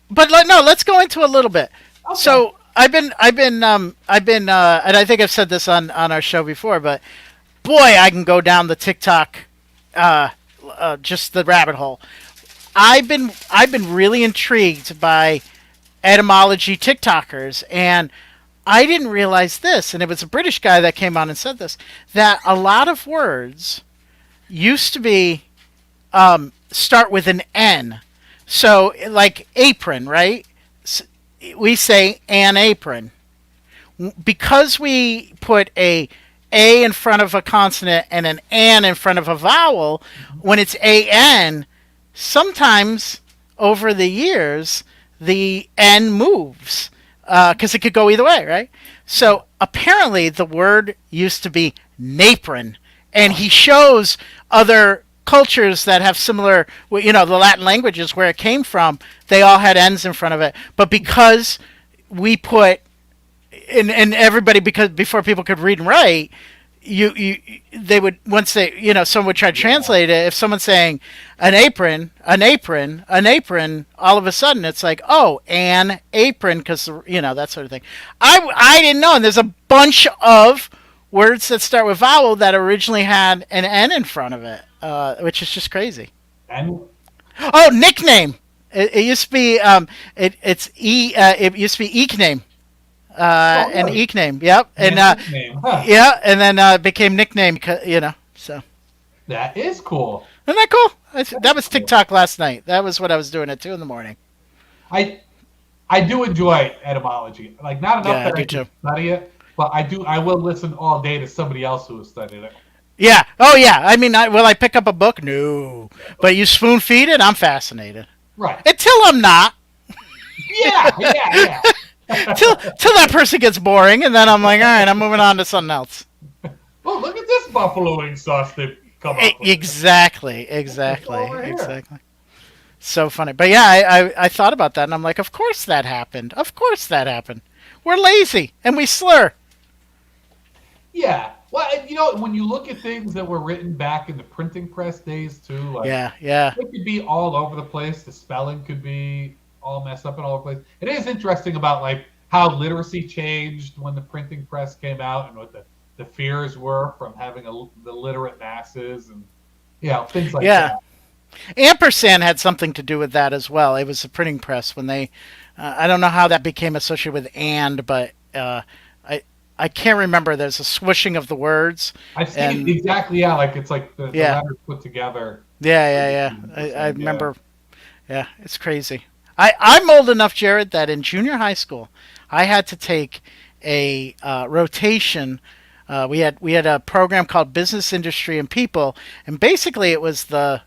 but no, let's go into a little bit. okay, So and I think I've said this on our show before, but boy, I can go down the TikTok, uh, just the rabbit hole. I've been really intrigued by etymology TikTokers, and I didn't realize this, and it was a British guy that came on and said this, that a lot of words used to be start with an N. So, like apron, right? We say an apron. Because we put a in front of a consonant and an an in front of a vowel, when it's an, sometimes over the years the n moves because it could go either way, right? So apparently the word used to be napron, and he shows other cultures that have similar, the Latin languages where it came from. They all had n's in front of it, but because we put and everybody, because before people could read and write, you they would, once they, someone would try to yeah, translate it. If someone's saying an apron, all of a sudden it's like, oh, an apron, because that sort of thing. I didn't know, and there's a bunch of words that start with vowel that originally had an n in front of it, which is just crazy. and Oh, nickname. It used to be it used to be eek name. oh, And really? Eek Yep, and And nickname, huh? yeah, and then it became nickname. So That is cool. isn't that cool? That That is was cool. TikTok last night. That was what I was doing at 2 in the morning. I I do enjoy etymology. Like not enough Yeah, I that I do can too. study it, but I do. I will listen all day to somebody else who has studied it. Yeah. Oh yeah. I mean, will I pick up a book? No. But you spoon feed it. I'm fascinated. Right. Until I'm not. Yeah. Yeah. Till that person gets boring, and then I'm like, all right, I'm moving on to something else. Oh, look at this buffalo wing sauce they've come up with. Exactly. Let's go Exactly. over here. Exactly. So funny. But yeah, I thought about that, and I'm like, of course that happened. Of course that happened. We're lazy and we slur. Yeah. Well, and when you look at things that were written back in the printing press days too, like Yeah, yeah, it could be all over the place. The spelling could be all messed up and all over the place. It is interesting about like how literacy changed when the printing press came out and what the fears were from having the literate masses and things like yeah. that. Ampersand had something to do with that as well. It was a printing press when they. I don't know how that became associated with and, but I I can't remember. There's a swishing of the words, I've seen it and exactly. Yeah, like it's like the yeah, letters put together. yeah. I remember. Yeah, it's crazy. I'm old enough, Jared, that in junior high school, I had to take a rotation. We had a program called Business, Industry, and People, and basically it was the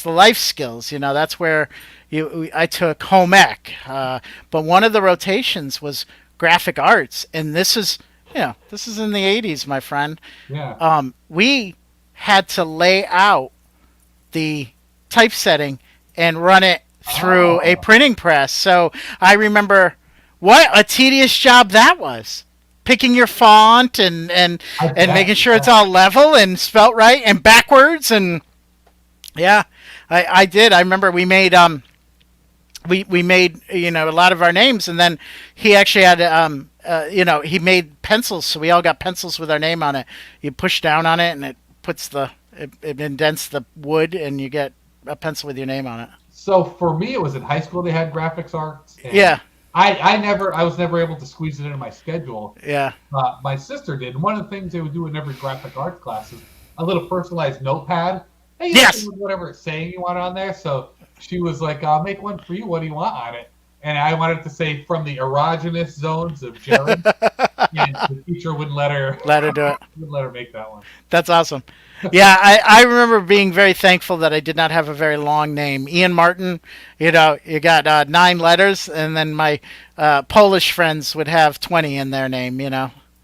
life skills. That's where I took home ec, but one of the rotations was graphic arts, and this is in the '80s, my friend. Yeah. We had to lay out the typesetting and run it through a Oh, printing press. So I remember what a tedious job that was. Picking your font I and bet. making sure it's Yeah. all level and spelt right and backwards, and yeah, I did. I remember we made a lot of our names, and then he actually had he made pencils, so we all got pencils with our name on it. You push down on it and it indents the wood, and you get a pencil with your name on it. So for me, it was in high school they had graphics arts, and Yeah, I was never able to squeeze it into my schedule. yeah. My sister did. And one of the things they would do in every graphic arts class is a little personalized notepad. Hey, you can Yes. put whatever it's saying you want on there. So she was like, "I'll make one for you. What do you want on it?" And I wanted to say from the erogenous zones of Jerrod, and the teacher wouldn't let her Let her do it. wouldn't let her make that one. That's awesome. Yeah, I remember being very thankful that I did not have a very long name. Ian Martin, you got 9 letters, and then my Polish friends would have 20 in their name.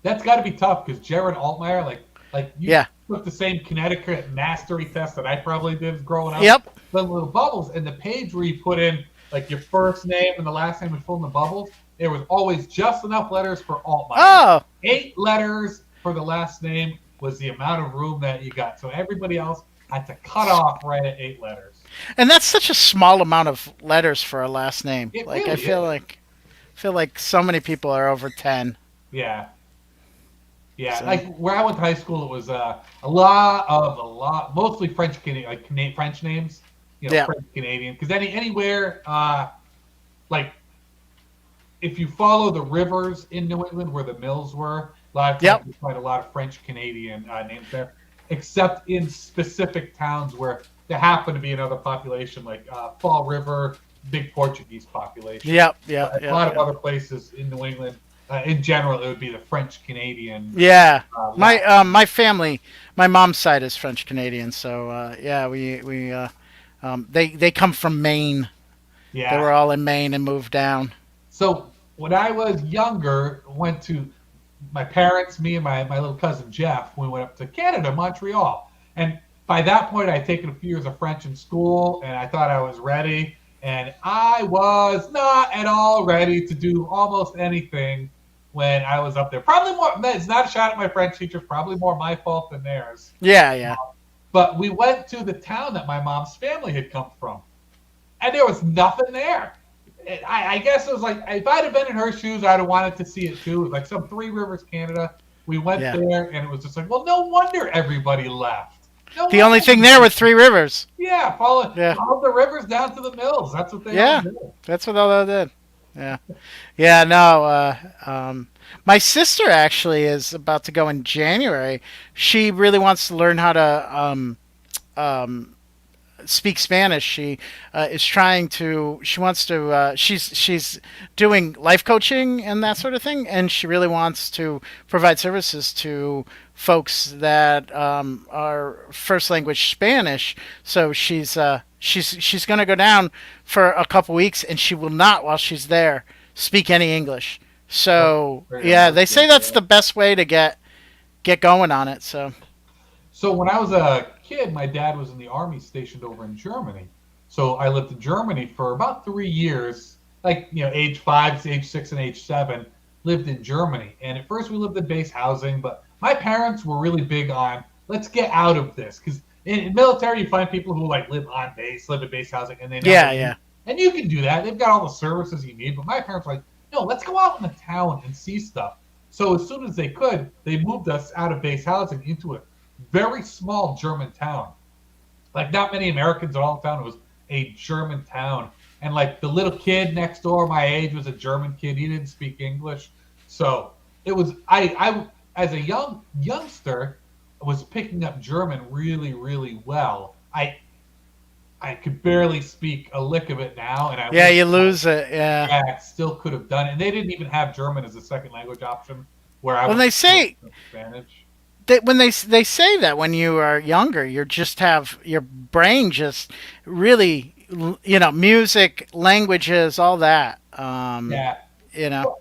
That's got to be tough because Jerrod Altmaier, like you Yeah. took the same Connecticut mastery test that I probably did growing up, Yep. the little bubbles, and the page where you put in like your first name and the last name was full in the bubbles. There was always just enough letters for Altmaier. Oh, 8 letters for the last name was the amount of room that you got. So everybody else had to cut off right at 8 letters. and that's such a small amount of letters for a last name. It Like I really feel is. like feel like so many people are over 10. Yeah. Yeah, So, like where I went to high school, it was mostly French Canadian, like French names, yeah. French Canadian. Because anywhere, like if you follow the rivers in New England where the mills were, a lot of times Yep. you find a lot of French Canadian names there, except in specific towns where there happen to be another population, like Fall River, big Portuguese population. Yep. Yep. But a Yep. lot of Yep. other places in New England, in general, it would be the French Canadian. Yeah. My Left. my family, my mom's side is French Canadian, so yeah, we they come from Maine. They Yeah. were all in Maine and moved down. So when I was younger, went to my parents, me and my little cousin Jeff. We went up to Canada, Montreal, and by that point, I had taken a few years of French in school, and I thought I was ready. And I was not at all ready to do almost anything when I was up there. Probably more. It's not a shot at my French teachers. Probably more my fault than theirs. Yeah, yeah. But we went to the town that my mom's family had come from, and there was nothing there. I guess it was like if I'd have been in her shoes, I'd have wanted to see it too. It was like some Three Rivers, Canada. We went Yeah. there, and it was just like, well, no wonder everybody left. No The only wonder. thing there were 3 rivers. Yeah, follow, Yeah. follow the rivers down to the mills. That's what they all Yeah. do. That's what all that did. Yeah. Yeah, no, my sister actually is about to go in January. She really wants to learn how to um speak Spanish. She is trying to. She wants to. She's doing life coaching and that sort of thing, and she really wants to provide services to folks that are first language Spanish. So she's going to go down for a couple weeks, and she will not, while she's there, speak any English. So Very yeah, they say unfortunate, that's yeah. the best way to get going on it. So So when I was a kid, my dad was in the army stationed over in Germany. So I lived in Germany for about 3 years, like age 5, age 6, and age 7. Lived in Germany, and at first we lived in base housing, but my parents were really big on let's get out of this because in military you find people who like live on base, live in base housing, and they never yeah, leave. yeah, And you can do that. They've got all the services you need, but my parents were like, no, let's go out in the town and see stuff. So as soon as they could, they moved us out of base housing into a very small German town. Like not many Americans at all town. It was a German town. And like the little kid next door, my age, was a German kid. He didn't speak English. So it was I as a youngster was picking up German really, really well. I could barely speak a lick of it now, and I yeah. wish You lose it. Yeah. I still could have done it. And they didn't even have German as a second language option where I When was they say Spanish. when they say that when you are younger, you just have your brain just really, music, languages, all that. Yeah. You know.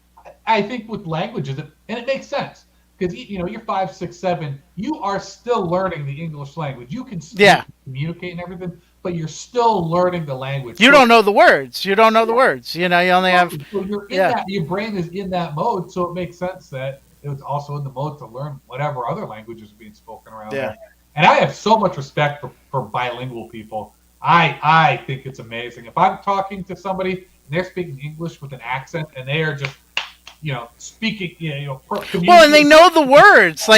I think with languages, and it makes sense because you're 5, 6, 7. You are still learning the English language. You can speak, Yeah. communicate, and everything, but you're still learning the language. You So, don't know the words. You don't know the words. You only have. so you're in Yeah. that. Your brain is in that mode, so it makes sense that it was also in the mode to learn whatever other languages are being spoken around Yeah. there. And I have so much respect for bilingual people. I think it's amazing. If I'm talking to somebody and they're speaking English with an accent and they are just speaking, Well, and they communicating. know the words.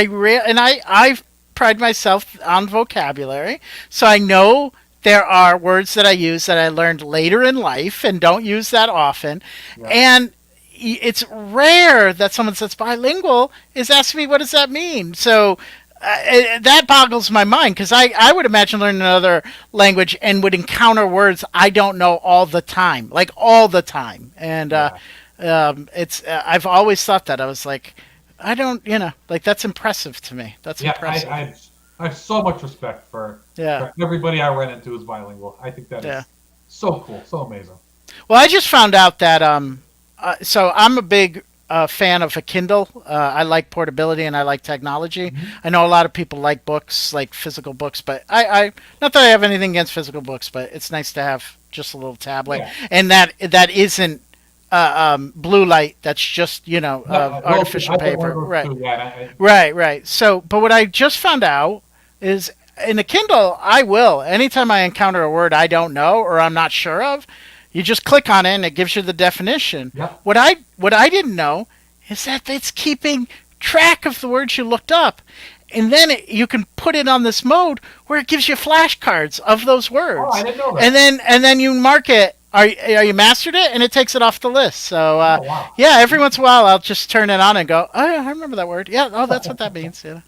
I pride myself on vocabulary, so I know there are words that I use that I learned later in life and don't use that often. Yeah. And it's rare that someone that's bilingual is asking me, what does that mean? So that boggles my mind because I would imagine learning another language and would encounter words I don't know all the time, like all the time. And Yeah. it's I've always thought that. I was like, I don't, like that's impressive to me. That's Yeah, impressive. I have so much respect Yeah, for everybody I run into who's bilingual. I think that yeah. is so cool, so amazing. Well, I just found out that so I'm a big fan of a Kindle. I like portability and I like technology. Mhm. I know a lot of people like books, like physical books, but I not that I have anything against physical books, but it's nice to have just a little tablet, Yeah. and that isn't blue light. That's just No, well, artificial I've got one of paper. those Right, too. Yeah, right, right. So, but what I just found out is in the Kindle, I will anytime I encounter a word I don't know or I'm not sure of. You just click on it and it gives you the definition. yep. What I didn't know is that it's keeping track of the words you looked up. And then you can put it on this mode where it gives you flashcards of those Oh, I words. didn't know And that. then you mark it. Are you mastered it? And it takes it off the list. So Oh, wow. yeah, every once in a while I'll just turn it on and go, oh yeah, I remember that word. Yeah, oh that's what that means. Yeah.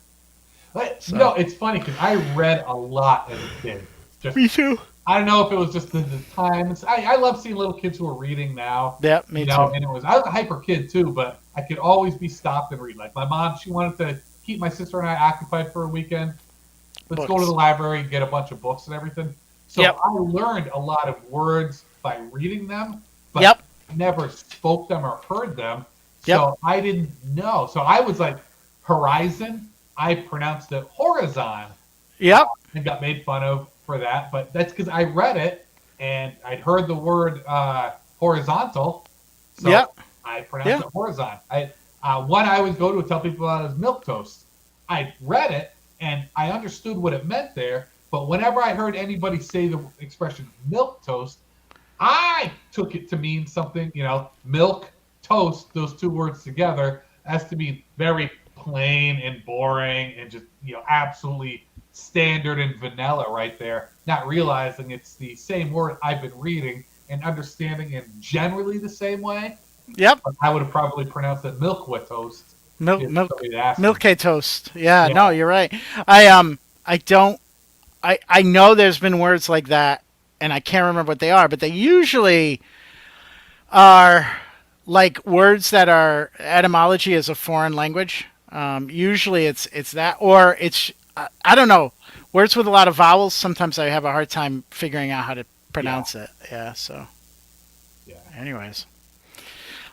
But, So it's funny because I read a lot as a kid. Just me too. I don't know if it was just the time. I love seeing little kids who are reading now. Yeah, me too. And I was a hyper kid too, but I could always be stopped and read. Like my mom, she wanted to keep my sister and I occupied for a weekend. Let's go to the Books. library and get a bunch of books and everything. So Yep. I learned a lot of words by reading them, but Yep. never spoke them or heard them. Yep. So I didn't know. So I was like, horizon, I pronounced it horizon Yep. and got made fun of for that. But that's because I read it and I'd heard the word horizontal. So Yep. I Yeah. pronounced it horizon. One I always go to tell people about is milk toast. I read it and I understood what it meant there, but whenever I heard anybody say the expression milk toast, I took it to mean something, milk, toast, those two words together, as to be very plain and boring and just, absolutely standard and vanilla right there, not realizing it's the same word I've been reading and understanding in generally the same way. Yep. But I would have probably pronounced it milk with toast Milk if milk somebody asked me. milk toast. Yeah, Yeah. no, you're right. I don't I know there's been words like that and I can't remember what they are, but they usually are like words that are etymology as a foreign language. Usually it's that or it's I don't know. Words with a lot of vowels, sometimes I have a hard time figuring out how to Yeah. pronounce it. Yeah, so Yeah. anyways.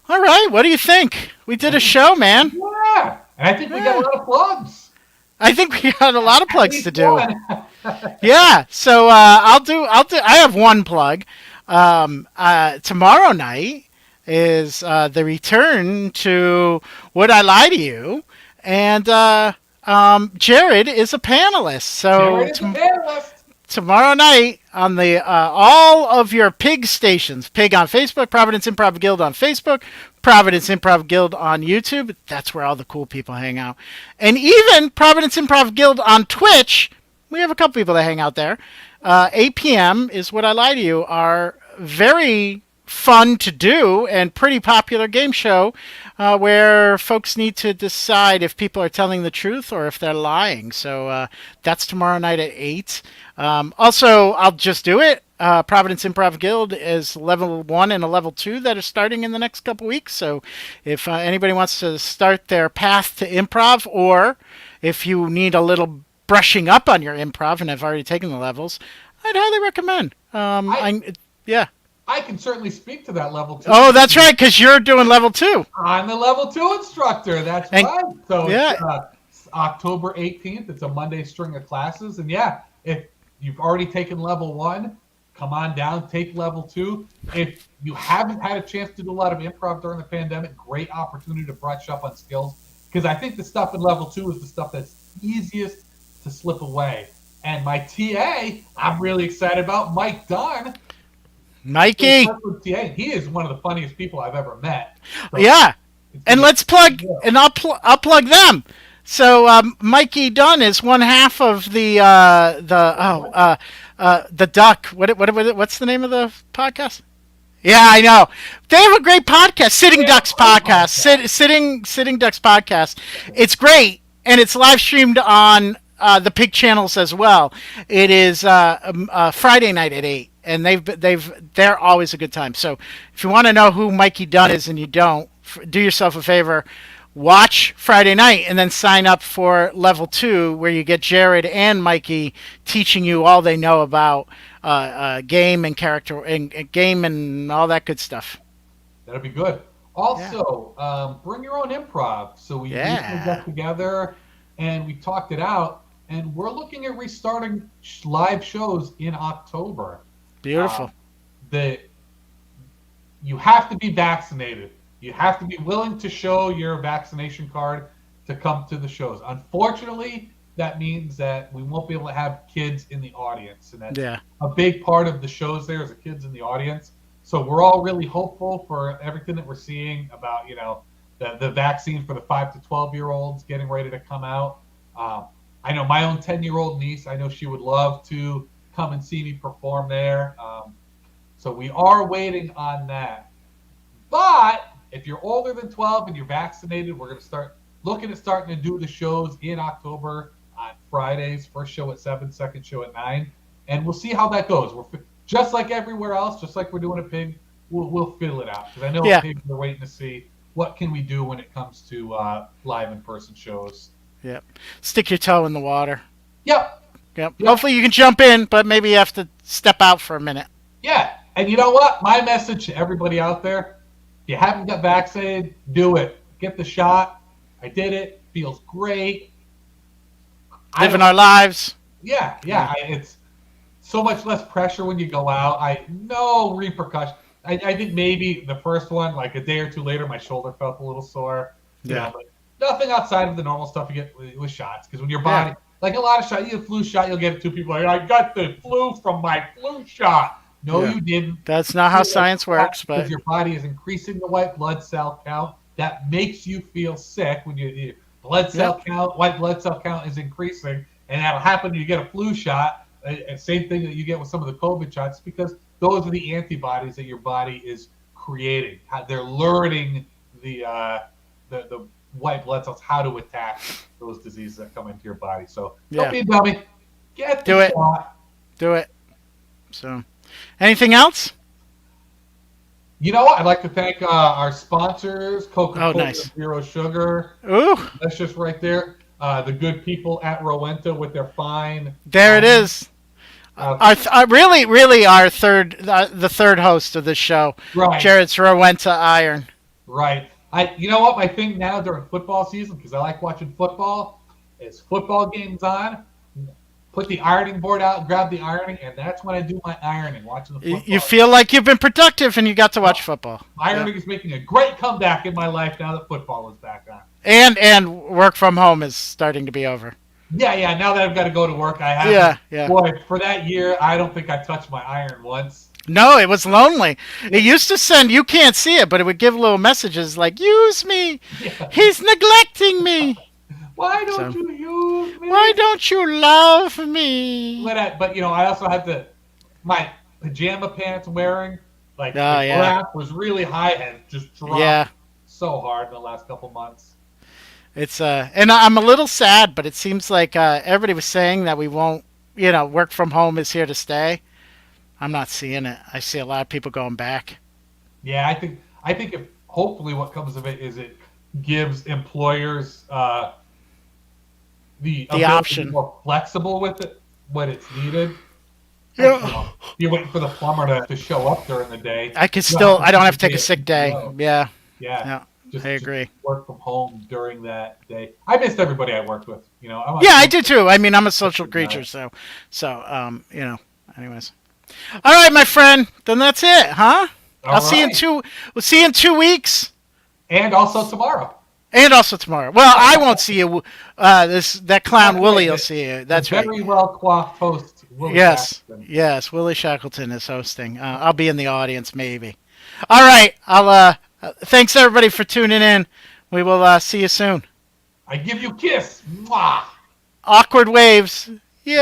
All right, what do you think? We did a show, man. Yeah. And I think we got a Yeah. lot of plugs. I think we got a lot of At plugs to least do. one. Yeah, so I have one plug. Tomorrow night is the return to Would I Lie to You, and Jerrod is a panelist. So Jerrod is a panelist. tomorrow night on the all of your pig stations, pig on Facebook, Providence Improv Guild on Facebook, Providence Improv Guild on YouTube. That's where all the cool people hang out, and even Providence Improv Guild on Twitch. We have a couple people that hang out there. 8 p.m. is What I Lie to You, our very fun to do and pretty popular game show where folks need to decide if people are telling the truth or if they're lying. So that's tomorrow night at 8. Also, I'll just do it. Providence Improv Guild is level 1 and a level 2 that are starting in the next couple weeks. So if anybody wants to start their path to improv, or if you need a little brushing up on your improv and have already taken the levels, I'd highly recommend. I Yeah. I can certainly speak to that level two. Oh, that's right, because you're doing level 2. I'm the level 2 instructor. That's And- right. So yeah. it's October 18th. It's a Monday string of classes. And yeah, if you've already taken level 1, come on down, take level 2. If you haven't had a chance to do a lot of improv during the pandemic, great opportunity to brush up on skills. Because I think the stuff in level 2 is the stuff that's easiest to slip away. And my TA, I'm really excited about, Mike Dunn. Mikey. TA, he is one of the funniest people I've ever met. So Yeah. it's And gonna let's plug, and I'll plug them. So Mikey Dunn is one half of the Duck. What's the name of the podcast? Yeah, I know. They have a great podcast, Sitting Ducks podcast. Sitting Ducks podcast. It's great, and it's live streamed on the Pig channels as well. It is Friday night at 8, and they're always a good time. So if you want to know who Mikey Dunn is and you don't, do yourself a favor. watch Friday night and then sign up for level 2, where you get Jerrod and Mikey teaching you all they know about game and character and game and all that good stuff. That'll be good. Yeah. Also, bring your own improv. So we recently Yeah. got together and we talked it out, and we're looking at restarting live shows in October. Uh, Beautiful. the You have to be vaccinated. You have to be willing to show your vaccination card to come to the shows. Unfortunately, that means that we won't be able to have kids in the audience, and that's Yeah. a big part of the shows. There is the kids in the audience, so we're all really hopeful for everything that we're seeing about the vaccine for the 5 to 12-year-olds getting ready to come out. I know my own 10-year-old niece. I know she would love to come and see me perform there. So we are waiting on that. But if you're older than 12 and you're vaccinated, we're going to start looking at starting to do the shows in October on Fridays. First show at 7, second show at 9. And we'll see how that goes. We're just like everywhere else, just like we're doing a Pig, we'll fill it out. Because I know Yeah. Pig, we're waiting to see what can we do when it comes to live in-person shows. Yep. Stick your toe in the water. Yep. Yep. Yep. Hopefully you can jump in, but maybe you have to step out for a minute. Yeah. And you know what? My message to everybody out there, if you haven't got vaccinated, do it. Get the shot. I did it. Feels great. Living our lives. Yeah. It's so much less pressure when you go out. No repercussion. I think maybe the first one, like a day or two later, my shoulder felt a little sore. Yeah. But nothing outside of the normal stuff you get with shots. Because when your body, like a lot of shots, you get a flu shot, you'll get it to people like, I got the flu from my flu shot. No, Yeah. you didn't. That's not how science works, but Because your body is increasing the white blood cell count. That makes you feel sick when your blood cell count, white blood cell count is increasing. And that'll happen when you get a flu shot. And same thing that you get with some of the COVID shots, because those are the antibodies that your body is creating. They're learning the white blood cells how to attack those diseases that come into your body. So don't be a dummy. Get the shot. Do it. So, anything else? You know what? I'd like to thank our sponsors, Coca-Cola, nice. Zero Sugar. Ooh. That's just right there. The good people at Rowenta with their fine. There it is. Really our the third host of this show, Right. Jerrod's Rowenta Iron. Right. You know what? My thing now during football season, because I like watching football, is football games on. Put the ironing board out, grab the ironing, and that's when I do my ironing, watching the football. You feel like you've been productive and you got to watch football. Ironing is making a great comeback in my life now that football is back on. And work from home is starting to be over. Yeah. Now that I've got to go to work, I have. Yeah. Boy, for that year, I don't think I touched my iron once. No, it was lonely. It used to send, you can't see it, but it would give little messages like, use me. Yeah. He's neglecting me. Why don't you use me? Why don't you love me? But I also had my pajama pants wearing, like, the yeah. graph was really high and just dropped so hard in the last couple months. It's and I'm a little sad, but it seems like everybody was saying that we won't, work from home is here to stay. I'm not seeing it. I see a lot of people going back. Yeah, I think if hopefully what comes of it is it gives employers the option, to be more flexible with it when it's needed. Yeah. You're waiting for the plumber to show up during the day. I don't have to take a sick day. Yeah. Just, I agree. Just work from home during that day. I missed everybody I worked with. I do too. I mean, I'm a social creature, so anyways. All right, my friend. Then that's it, huh? See you We'll see you in 2 weeks. And also tomorrow. Well, I won't see you. That clown Willie will see you. That's right. Very well coiffed host. Willie Shackleton. Yes. Willie Shackleton is hosting. I'll be in the audience, maybe. All right. I'll. Thanks everybody for tuning in. We will see you soon. I give you a kiss. Mwah. Awkward waves. Yay.